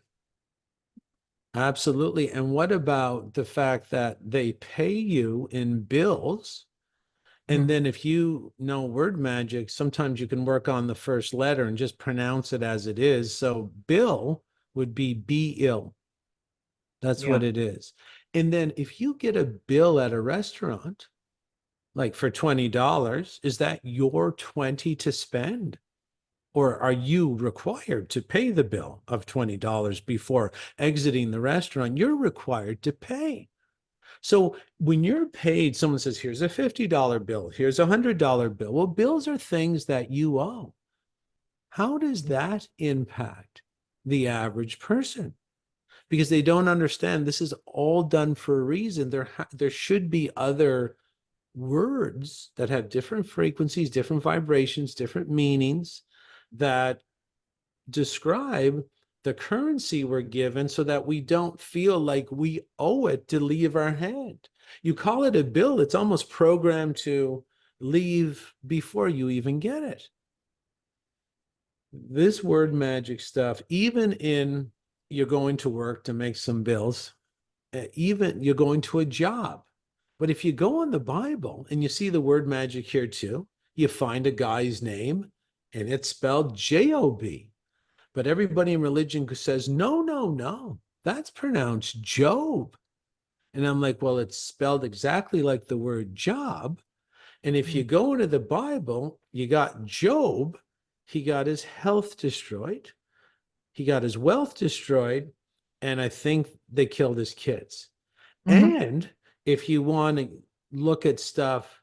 Absolutely. And what about the fact that they pay you in bills? And then if you know word magic, sometimes you can work on the first letter and just pronounce it as it is. So bill would be ill. That's what Yeah. it is. And then if you get a bill at a restaurant, like for $20, is that your 20 to spend? Or are you required to pay the bill of $20 before exiting the restaurant? You're required to pay. So when you're paid, someone says, here's a $50 bill, here's a $100 bill. Well, bills are things that you owe. How does that impact the average person? Because they don't understand this is all done for a reason. There should be other words that have different frequencies, different vibrations, different meanings that describe the currency we're given, so that we don't feel like we owe it to leave our hand. You call it a bill, it's almost programmed to leave before you even get it. This word magic stuff, even in you're going to work to make some bills, even you're going to a job. But if you go in the Bible and you see the word magic here too, you find a guy's name and it's spelled J-O-B. But everybody in religion says, no, no, no, that's pronounced Job. And I'm like, well, it's spelled exactly like the word job. And if you go into the Bible, you got Job, he got his health destroyed, he got his wealth destroyed, and I think they killed his kids. And if you want to look at stuff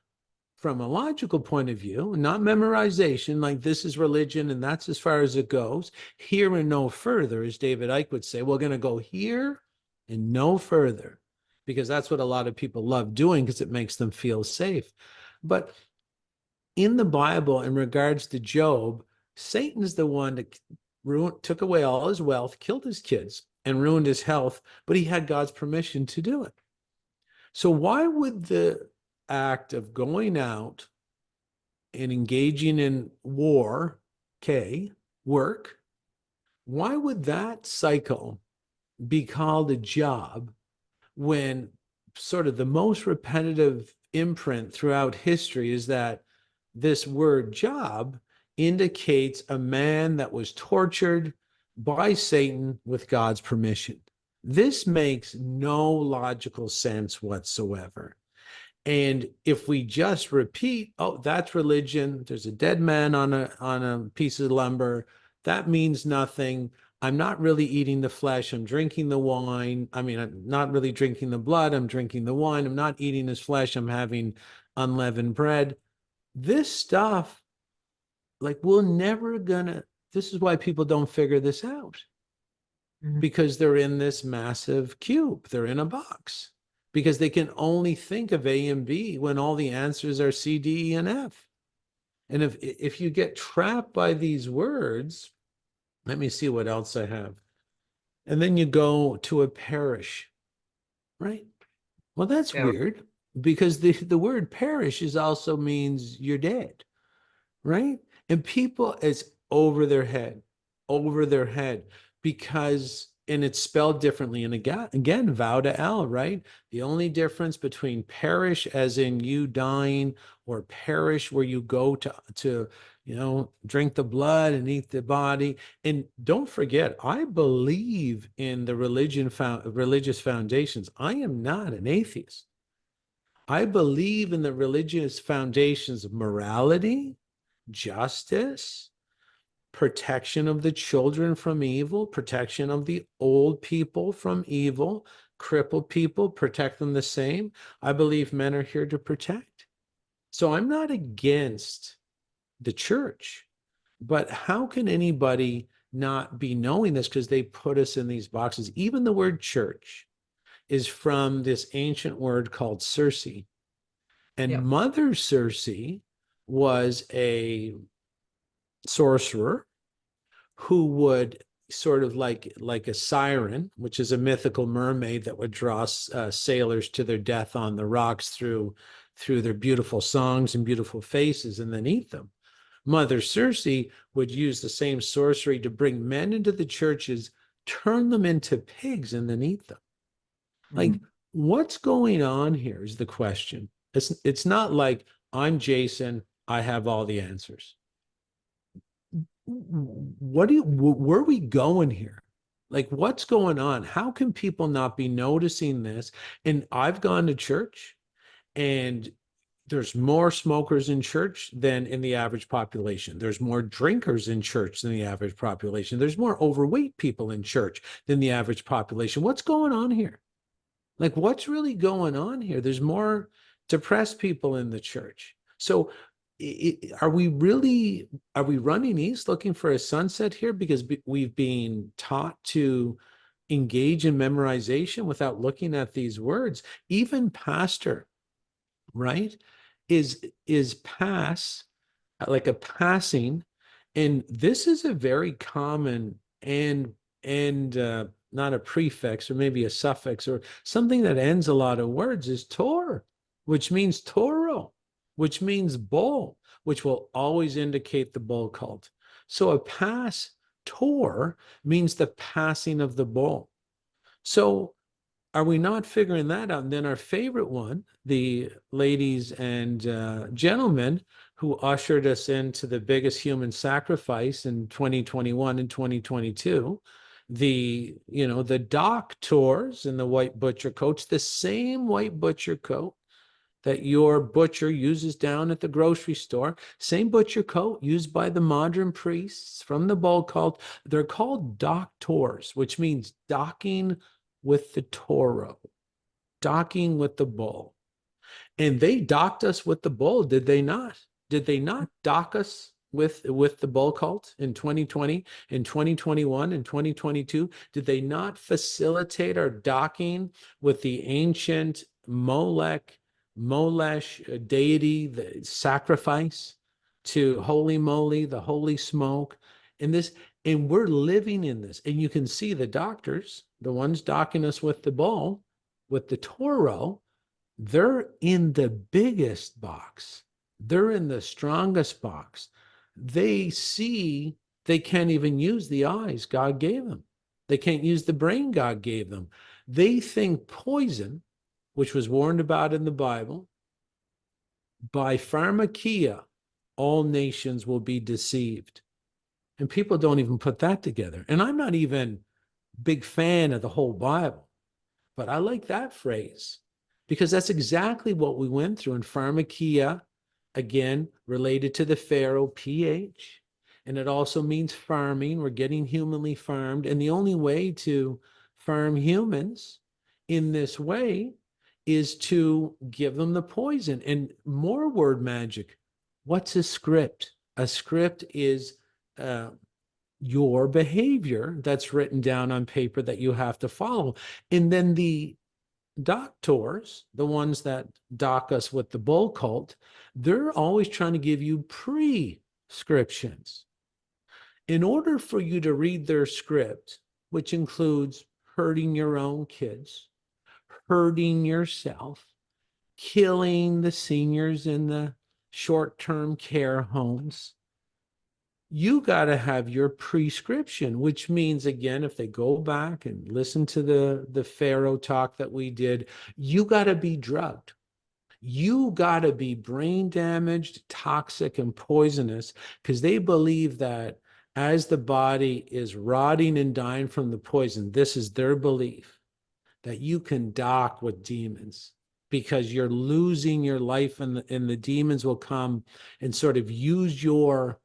from a logical point of view, not memorization, like this is religion and that's as far as it goes, here and no further, as David Icke would say, we're going to go here and no further, because that's what a lot of people love doing because it makes them feel safe. But in the Bible, in regards to Job, Satan is the one that took away all his wealth, killed his kids, and ruined his health, but he had God's permission to do it. So why would the act of going out and engaging in war, work, why would that cycle be called a job when sort of the most repetitive imprint throughout history is that this word job indicates a man that was tortured by Satan with God's permission? This makes no logical sense whatsoever. And if we just repeat, oh, that's religion, there's a dead man on a piece of lumber, that means nothing. I'm not really eating the flesh, I'm drinking the wine. I mean, I'm not really drinking the blood, I'm drinking the wine. I'm not eating his flesh, I'm having unleavened bread. This stuff, like, we're never gonna, this is why people don't figure this out, because they're in this massive cube, they're in a box, because they can only think of A and B when all the answers are C, D, E, and F. And if you get trapped by these words, let me see what else I have. And then you go to a parish, right? Well, that's weird, because the word parish is also means you're dead, right? And people, it's over their head, because, and it's spelled differently. And again, vow to L, right? The only difference between perish as in you dying, or perish where you go to drink the blood and eat the body. And don't forget, I believe in the religious foundations. I am not an atheist. I believe in the religious foundations of morality, justice, protection of the children from evil, protection of the old people from evil, crippled people, protect them the same. I believe men are here to protect. So I'm not against the church, but how can anybody not be knowing this? Because they put us in these boxes. Even the word church is from this ancient word called Circe. And Mother Circe was a sorcerer who would sort of like a siren, which is a mythical mermaid that would draw sailors to their death on the rocks through their beautiful songs and beautiful faces, and then eat them. Mother Circe would use the same sorcery to bring men into the churches, turn them into pigs, and then eat them. Like, what's going on here is the question. It's not like, I'm Jason, I have all the answers. Where are we going here? Like, what's going on? How can people not be noticing this? And I've gone to church, and there's more smokers in church than in the average population. There's more drinkers in church than the average population. There's more overweight people in church than the average population. What's going on here? Like, what's really going on here? There's more depressed people in the church. So are we running east looking for a sunset here because we've been taught to engage in memorization without looking at these words? Even pastor, right, is pass, like a passing. And this is a very common and not a prefix or maybe a suffix or something that ends a lot of words, is tor, which means toro, which means bull, which will always indicate the bull cult. So a pass tor means the passing of the bull. So are we not figuring that out? And then our favorite one, the ladies and gentlemen who ushered us into the biggest human sacrifice in 2021 and 2022, the doctors in the white butcher coats, the same white butcher coat that your butcher uses down at the grocery store, same butcher coat used by the modern priests from the bull cult. They're called doctors, which means docking with the toro, docking with the bull. And they docked us with the bull, did they not? Did they not dock us with the bull cult in 2020, in 2021, in 2022? Did they not facilitate our docking with the ancient Molesh deity, the sacrifice to holy moly, the holy smoke, and this, and we're living in this. And you can see the doctors, the ones docking us with the bull, with the taureau, they're in the biggest box. They're in the strongest box. They see they can't even use the eyes God gave them. They can't use the brain God gave them. They think poison, which was warned about in the Bible, by pharmakia, all nations will be deceived. And people don't even put that together. And I'm not even a big fan of the whole Bible, but I like that phrase because that's exactly what we went through in pharmakia, again, related to the pharaoh, pH. And it also means farming. We're getting humanly farmed. And the only way to farm humans in this way is to give them the poison. And more word magic. What's a script? A script is your behavior that's written down on paper that you have to follow. And then the doctors, the ones that dock us with the bull cult, they're always trying to give you prescriptions. In order for you to read their script, which includes hurting your own kids, hurting yourself, killing the seniors in the short-term care homes, you got to have your prescription, which means, again, if they go back and listen to the pharaoh talk that we did, you got to be drugged. You got to be brain damaged, toxic, and poisonous, because they believe that as the body is rotting and dying from the poison, this is their belief, that you can dock with demons because you're losing your life, and the demons will come and sort of use your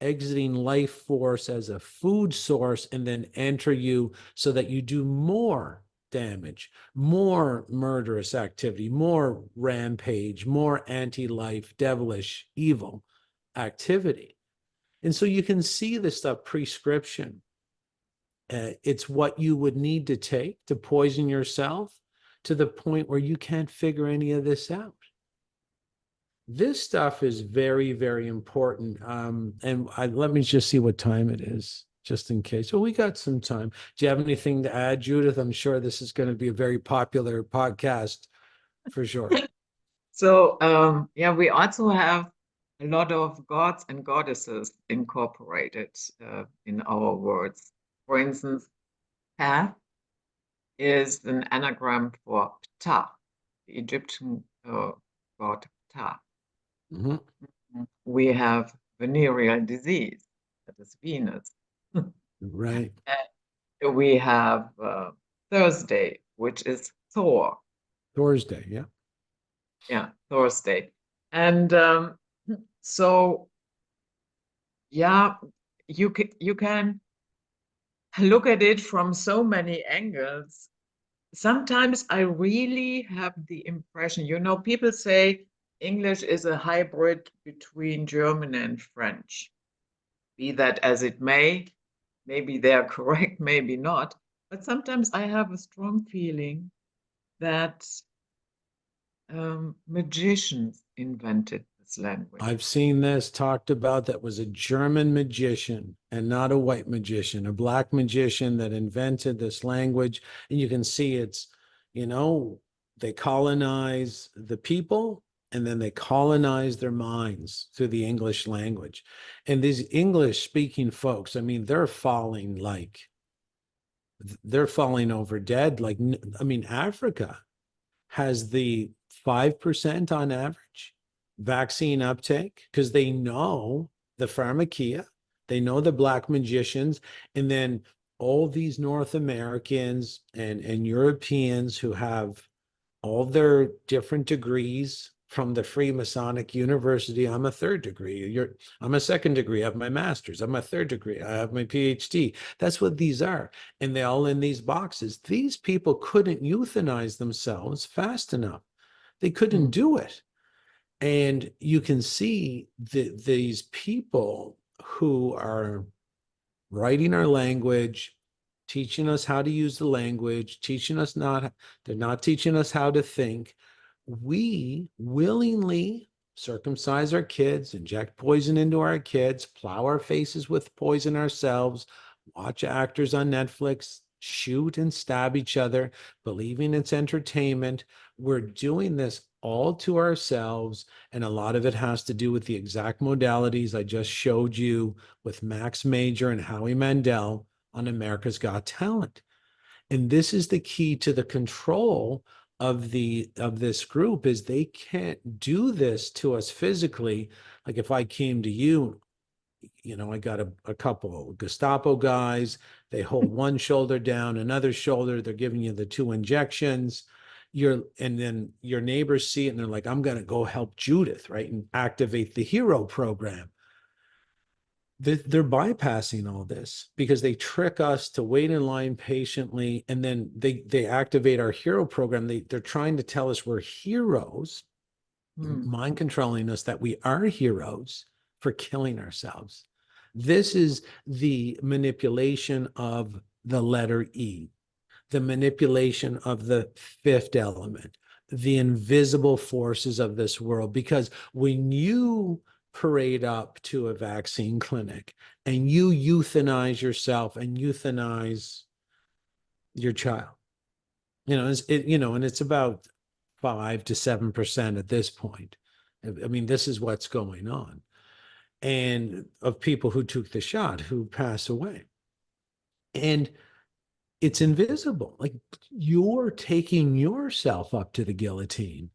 exiting life force as a food source and then enter you so that you do more damage, more murderous activity, more rampage, more anti-life, devilish, evil activity. And so you can see this stuff, prescription. It's what you would need to take to poison yourself to the point where you can't figure any of this out. This stuff is very, very important. Let me just see what time it is, just in case. Well, we got some time. Do you have anything to add, Judith? I'm sure this is going to be a very popular podcast for sure. So, yeah, we also have a lot of gods and goddesses incorporated in our words. For instance, Ka is an anagram for Ptah, the Egyptian god Ptah. Mhm. We have venereal disease, that is Venus. Right. And we have Thursday, which is Thor. Thursday, yeah. Yeah, Thursday. And so, yeah, you can look at it from so many angles. Sometimes I really have the impression, people say English is a hybrid between German and French. Be that as it may, maybe they're correct, maybe not. But sometimes I have a strong feeling that magicians invented this language. I've seen this talked about, that was a German magician and not a white magician, a black magician that invented this language. And you can see it's, they colonize the people and then they colonize their minds through the English language. And these English speaking folks, I mean, they're falling over dead. Africa has the 5% on average vaccine uptake because they know the pharmakia, they know the black magicians, and then all these North Americans and Europeans who have all their different degrees from the Freemasonic University. I'm a third degree. I'm a second degree. I have my master's. I'm a third degree. I have my PhD. That's what these are. And they're all in these boxes. These people couldn't euthanize themselves fast enough. They couldn't Mm. do it. And you can see that these people who are writing our language, teaching us how to use the language, teaching us not, they're not teaching us how to think. We willingly circumcise our kids, inject poison into our kids, plow our faces with poison ourselves, watch actors on Netflix shoot and stab each other, believing it's entertainment. We're doing this all to ourselves. And a lot of it has to do with the exact modalities I just showed you with Max Major and Howie Mandel on America's Got Talent. And this is the key to the control of this group is they can't do this to us physically. Like if I came to you, I got a couple of Gestapo guys, they hold one shoulder down, another shoulder, they're giving you the two injections. And then your neighbors see it and they're like, I'm going to go help Judith, right? And activate the hero program. They're bypassing all this because they trick us to wait in line patiently, and then they activate our hero program. They're trying to tell us we're heroes, mind controlling us that we are heroes for killing ourselves. This is the manipulation of the letter E, the manipulation of the fifth element, the invisible forces of this world. Because when you parade up to a vaccine clinic and you euthanize yourself and euthanize your child, and it's about 5 to 7% at this point. I mean, this is what's going on. And of people who took the shot who pass away. And it's invisible. Like you're taking yourself up to the guillotine.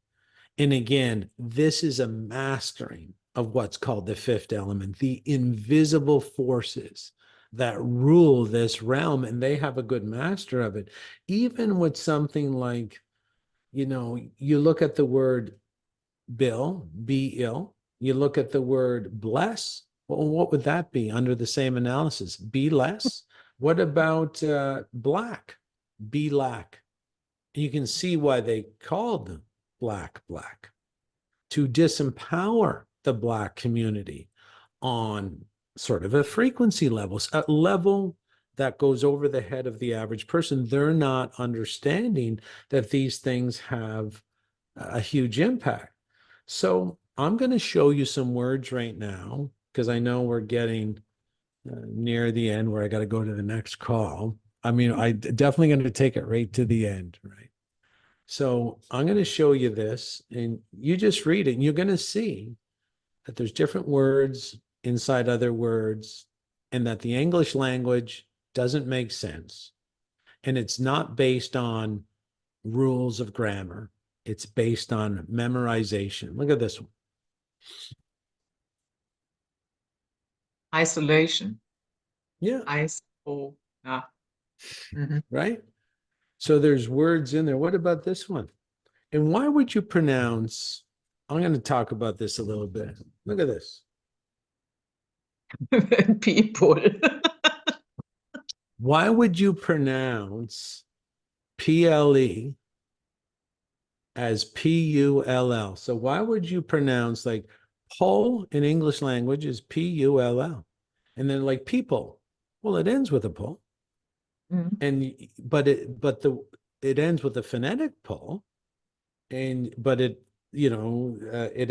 And again, this is a mastering of what's called the fifth element, the invisible forces that rule this realm. And they have a good master of it. Even with something like, you look at the word Bill, be ill. You look at the word bless. Well, what would that be under the same analysis? Be less. What about black? Be lack. You can see why they called them black, to disempower the black community on sort of a frequency level, a level that goes over the head of the average person. They're not understanding that these things have a huge impact. So I'm going to show you some words right now because I know we're getting near the end where I got to go to the next call. I mean, I definitely going to take it right to the end, right? So I'm going to show you this and you just read it and you're going to see that there's different words inside other words and that the English language doesn't make sense. And it's not based on rules of grammar. It's based on memorization. Look at this one. Isolation. Yeah. Iso. Ah. Mhm. Right? So there's words in there. What about this one? And why would you pronounce? I'm going to talk about this a little bit. Look at this. People. Why would you pronounce PLE as PULL? So why would you pronounce like pull in English language is PULL? And then like people, well, it ends with a pull. Mm. And it ends with a phonetic pull, but it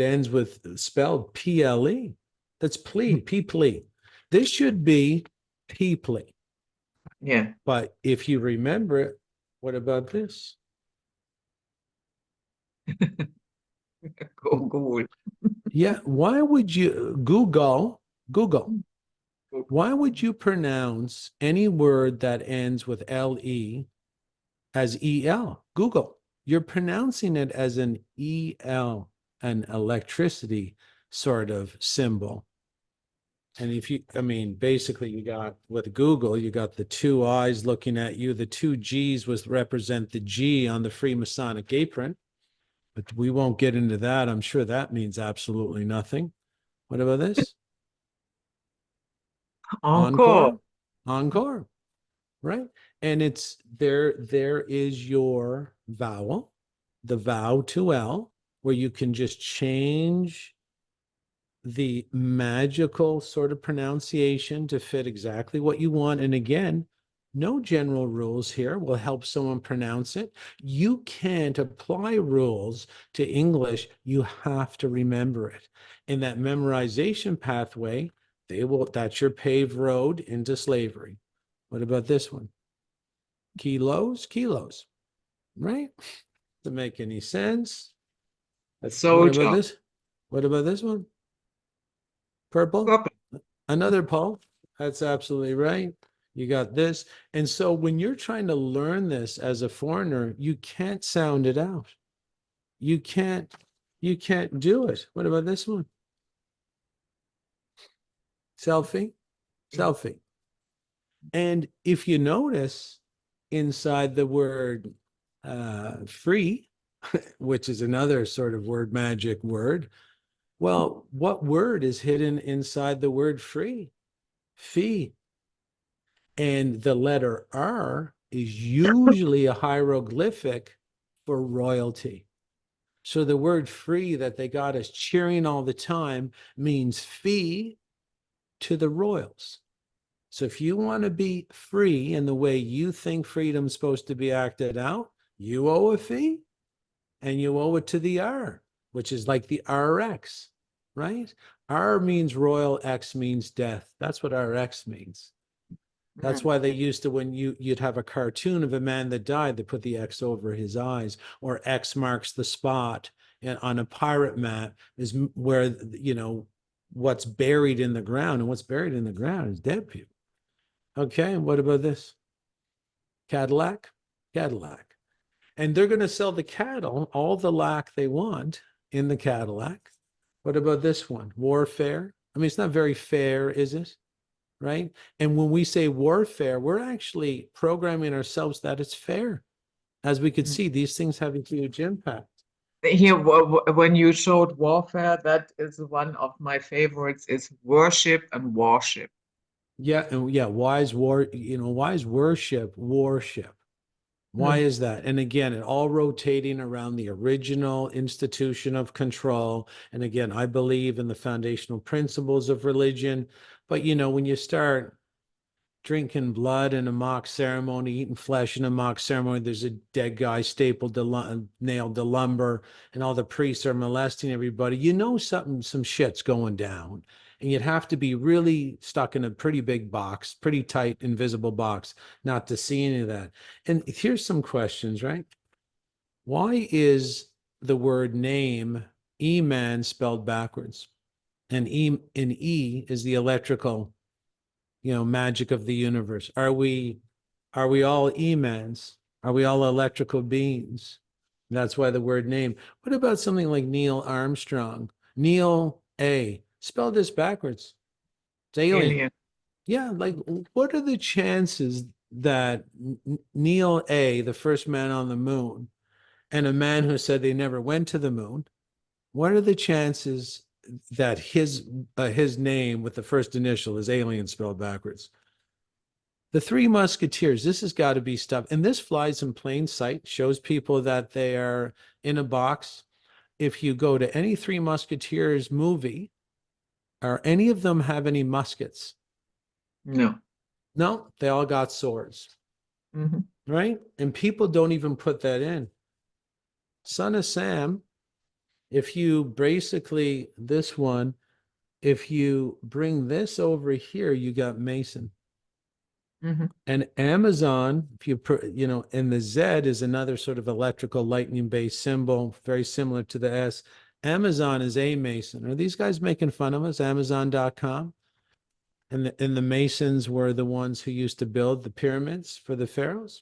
ends with spelled PLE. That's plea, P plea. This should be P plea. Yeah. But if you remember it, what about this? Google. Yeah, why would you Google? Why would you pronounce any word that ends with LE as EL? Google. You're pronouncing it as an EL, an electricity sort of symbol. And basically you got with Google, you got the two eyes looking at you. The two G's was represent the G on the Freemasonic apron, but we won't get into that. I'm sure that means absolutely nothing. What about this? Encore. Encore, encore, right? And it's there is your vowel, the vow to L, where you can just change the magical sort of pronunciation to fit exactly what you want. And again, no general rules here will help someone pronounce it. You can't apply rules to English. You have to remember it. In that memorization pathway, that's your paved road into slavery. What about this one? Kilos, kilos, right? Doesn't make any sense. What about Soldier. this? What about this one? Purple? Purple. Another Paul. That's absolutely right. You got this. And so when you're trying to learn this as a foreigner, you can't sound it out. You can't do it. What about this one? Selfie, selfie. And if you notice inside the word free, which is another sort of word magic word, well, what word is hidden inside the word free? Fee. And the letter R is usually a hieroglyphic for royalty. So the word free that they got us cheering all the time means fee to the royals. So if you want to be free in the way you think freedom's supposed to be acted out, you owe a fee and you owe it to the R, which is like the RX, right? R means royal, X means death. That's what RX means. That's why they used to, when you'd have a cartoon of a man that died, they put the X over his eyes, or X marks the spot. And on a pirate map is where, what's buried in the ground, and what's buried in the ground is dead people. Okay, and what about this? Cadillac, Cadillac. And they're going to sell the cattle, all the lack they want in the Cadillac. What about this one? Warfare. I mean, it's not very fair, is it? Right? And when we say warfare, we're actually programming ourselves that it's fair. As we could see, these things have a huge impact. Here, when you showed warfare, that is one of my favorites, is worship and worship. Yeah, and yeah, why is worship worship? Why is that? And again, it all rotating around the original institution of control. And again, I believe in the foundational principles of religion. But when you start drinking blood in a mock ceremony, eating flesh in a mock ceremony, there's a dead guy nailed to lumber, and all the priests are molesting everybody, some shit's going down. And you'd have to be really stuck in a pretty big box, pretty tight, invisible box, not to see any of that. And here's some questions, right? Why is the word name, E-man, spelled backwards? And E is the electrical, magic of the universe. Are we all E-mans? Are we all electrical beings? That's why the word name. What about something like Neil Armstrong? Neil A. Spell this backwards. It's alien. Yeah, like what are the chances that Neil A., the first man on the moon, and a man who said they never went to the moon, what are the chances that his name with the first initial is alien spelled backwards? The Three Musketeers, this has got to be stuff. And this flies in plain sight, shows people that they are in a box. If you go to any Three Musketeers movie, are any of them have any muskets? No. No, they all got swords. Right? And people don't even put that in. Son of Sam, if you basically, this one, if you bring this over here, you got Mason. And Amazon, if you and the Z is another sort of electrical lightning based symbol, very similar to the S. Amazon is a Mason. Are these guys making fun of us? Amazon.com? And the Masons were the ones who used to build the pyramids for the pharaohs.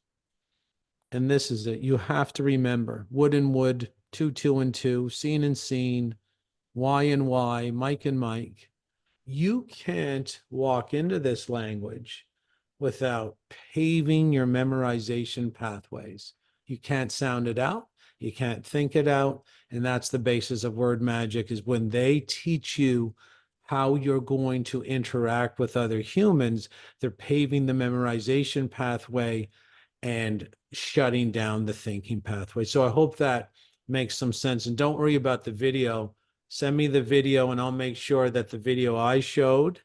And this is it. You have to remember wood and wood, 2, 2 and 2, seen and seen, Y and Y, Mike and Mike. You can't walk into this language without paving your memorization pathways. You can't sound it out. You can't think it out. And that's the basis of word magic, is when they teach you how you're going to interact with other humans, they're paving the memorization pathway and shutting down the thinking pathway. So I hope that makes some sense. And don't worry about the video. Send me the video and I'll make sure that the video I showed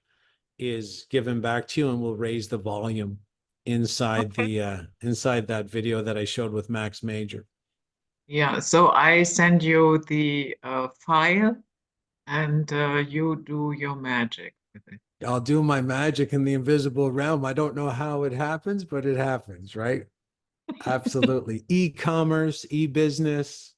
is given back to you, and we'll raise the volume inside Okay. the inside that video that I showed with Max Major. Yeah, so I send you the file and you do your magic with it. I'll do my magic in the invisible realm. I don't know how it happens, but it happens, right? Absolutely. E-commerce, e-business,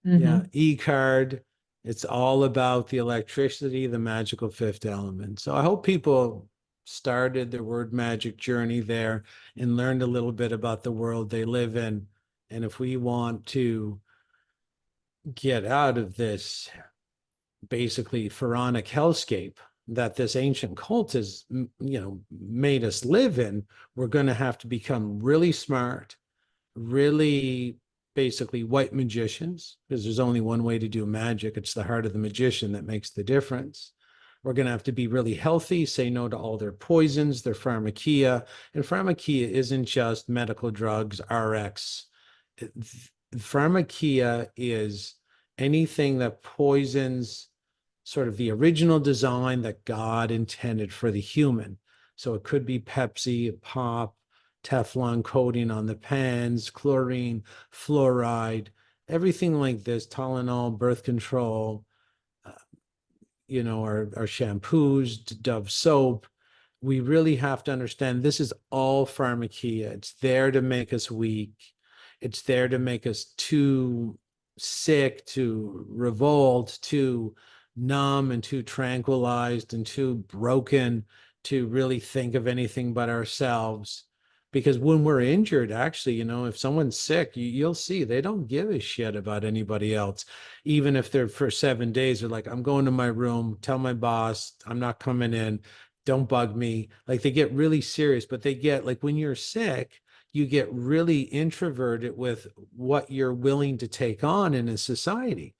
yeah, Hmm. e-card. It's all about the electricity, the magical fifth element. So I hope people started their word magic journey there and learned a little bit about the world they live in. And if we want to get out of this basically pharaonic hellscape that this ancient cult has, made us live in, we're going to have to become really smart, really basically white magicians, because there's only one way to do magic. It's the heart of the magician that makes the difference. We're going to have to be really healthy, say no to all their poisons, their pharmakia. And pharmakia isn't just medical drugs, RX. Pharmakia is anything that poisons sort of the original design that God intended for the human. So it could be Pepsi, pop, Teflon coating on the pans, chlorine, fluoride, everything like this, Tylenol, birth control, uh, our shampoos, Dove soap. We really have to understand this is all pharmakia. It's there to make us weak. It's there to make us too sick, too revolt, too numb, and too tranquilized, and too broken to really think of anything but ourselves. Because when we're injured, actually, if someone's sick, you'll see they don't give a shit about anybody else. Even if they're for 7 days, they're like, I'm going to my room, tell my boss I'm not coming in, don't bug me. Like they get really serious, but they get like when you're sick, you get really introverted with what you're willing to take on in a society.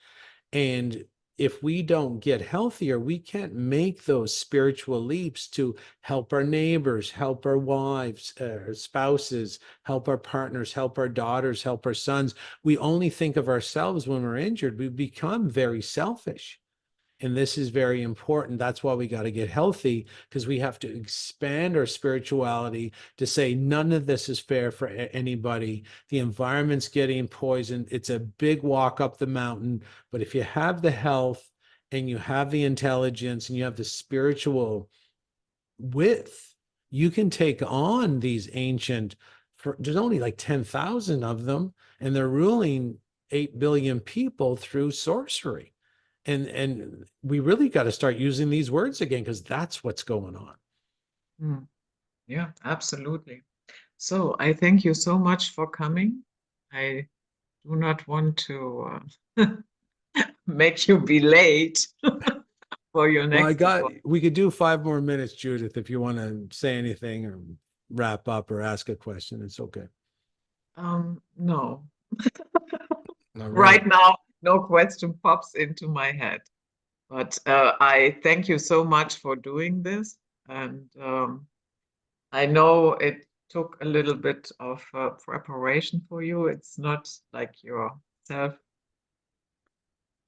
And if we don't get healthier, we can't make those spiritual leaps to help our neighbors, help our wives, spouses, help our partners, help our daughters, help our sons. We only think of ourselves when we're injured. We become very selfish. And this is very important. That's why we got to get healthy, because we have to expand our spirituality to say none of this is fair for anybody. The environment's getting poisoned. It's a big walk up the mountain. But if you have the health and you have the intelligence and you have the spiritual width, you can take on these ancient, there's only like 10,000 of them, and they're ruling 8 billion people through sorcery. And we really got to start using these words again, because that's what's going on. Mm. Yeah, absolutely. So I thank you so much for coming. I do not want to make you be late for your Well, next appointment. we could do 5 more minutes, Judith, if you want to say anything or wrap up or ask a question. It's okay. No. All right. Right now, no question pops into my head. But I thank you so much for doing this. And I know it took a little bit of preparation for you. It's not like yourself.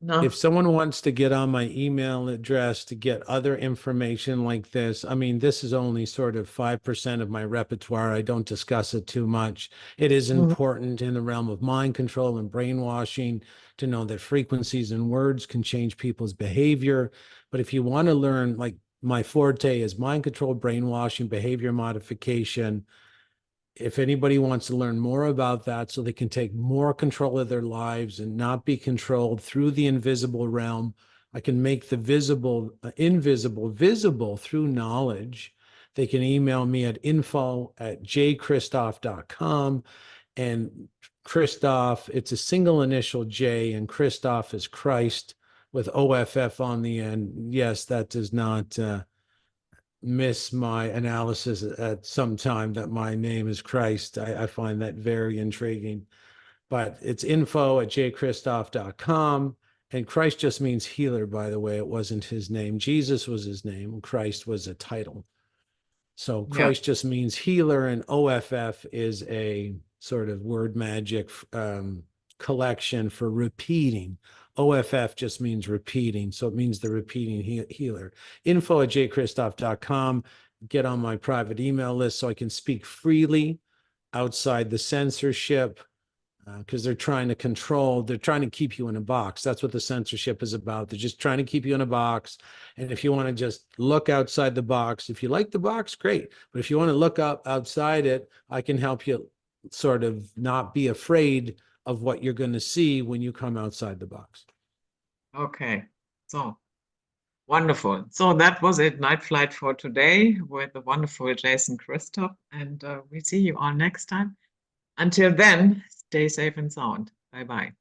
If No. someone wants to get on my email address to get other information like this, I mean, this is only sort of 5% of my repertoire. I don't discuss it too much. It is Mm. important in the realm of mind control and brainwashing to know that frequencies and words can change people's behavior. But if you want to learn, like my forte is mind control, brainwashing, behavior modification. If anybody wants to learn more about that so they can take more control of their lives and not be controlled through the invisible realm, I can make the invisible visible through knowledge. They can email me at info@jchristoff.com. And Christoff, it's a single initial J, and Christoff is Christ with OFF on the end. Yes, that does not miss my analysis at some time that my name is Christ. I find that very intriguing. But it's info@jchristoff.com. And Christ just means healer, by the way. It wasn't his name. Jesus was his name. Christ was a title. So Yeah. Christ just means healer, and OFF is a sort of word magic collection for repeating. OFF just means repeating. So it means the repeating healer. info@jchristoff.com. Get on my private email list so I can speak freely outside the censorship, because they're trying to keep you in a box. That's what the censorship is about. They're just trying to keep you in a box. And if you want to just look outside the box, if you like the box, great. But if you want to look up outside it, I can help you sort of not be afraid of what you're going to see when you come outside the box. Okay, so wonderful. So that was it, Night Flight for today with the wonderful Jason Christoff, and we see you all next time. Until then, stay safe and sound. Bye-bye.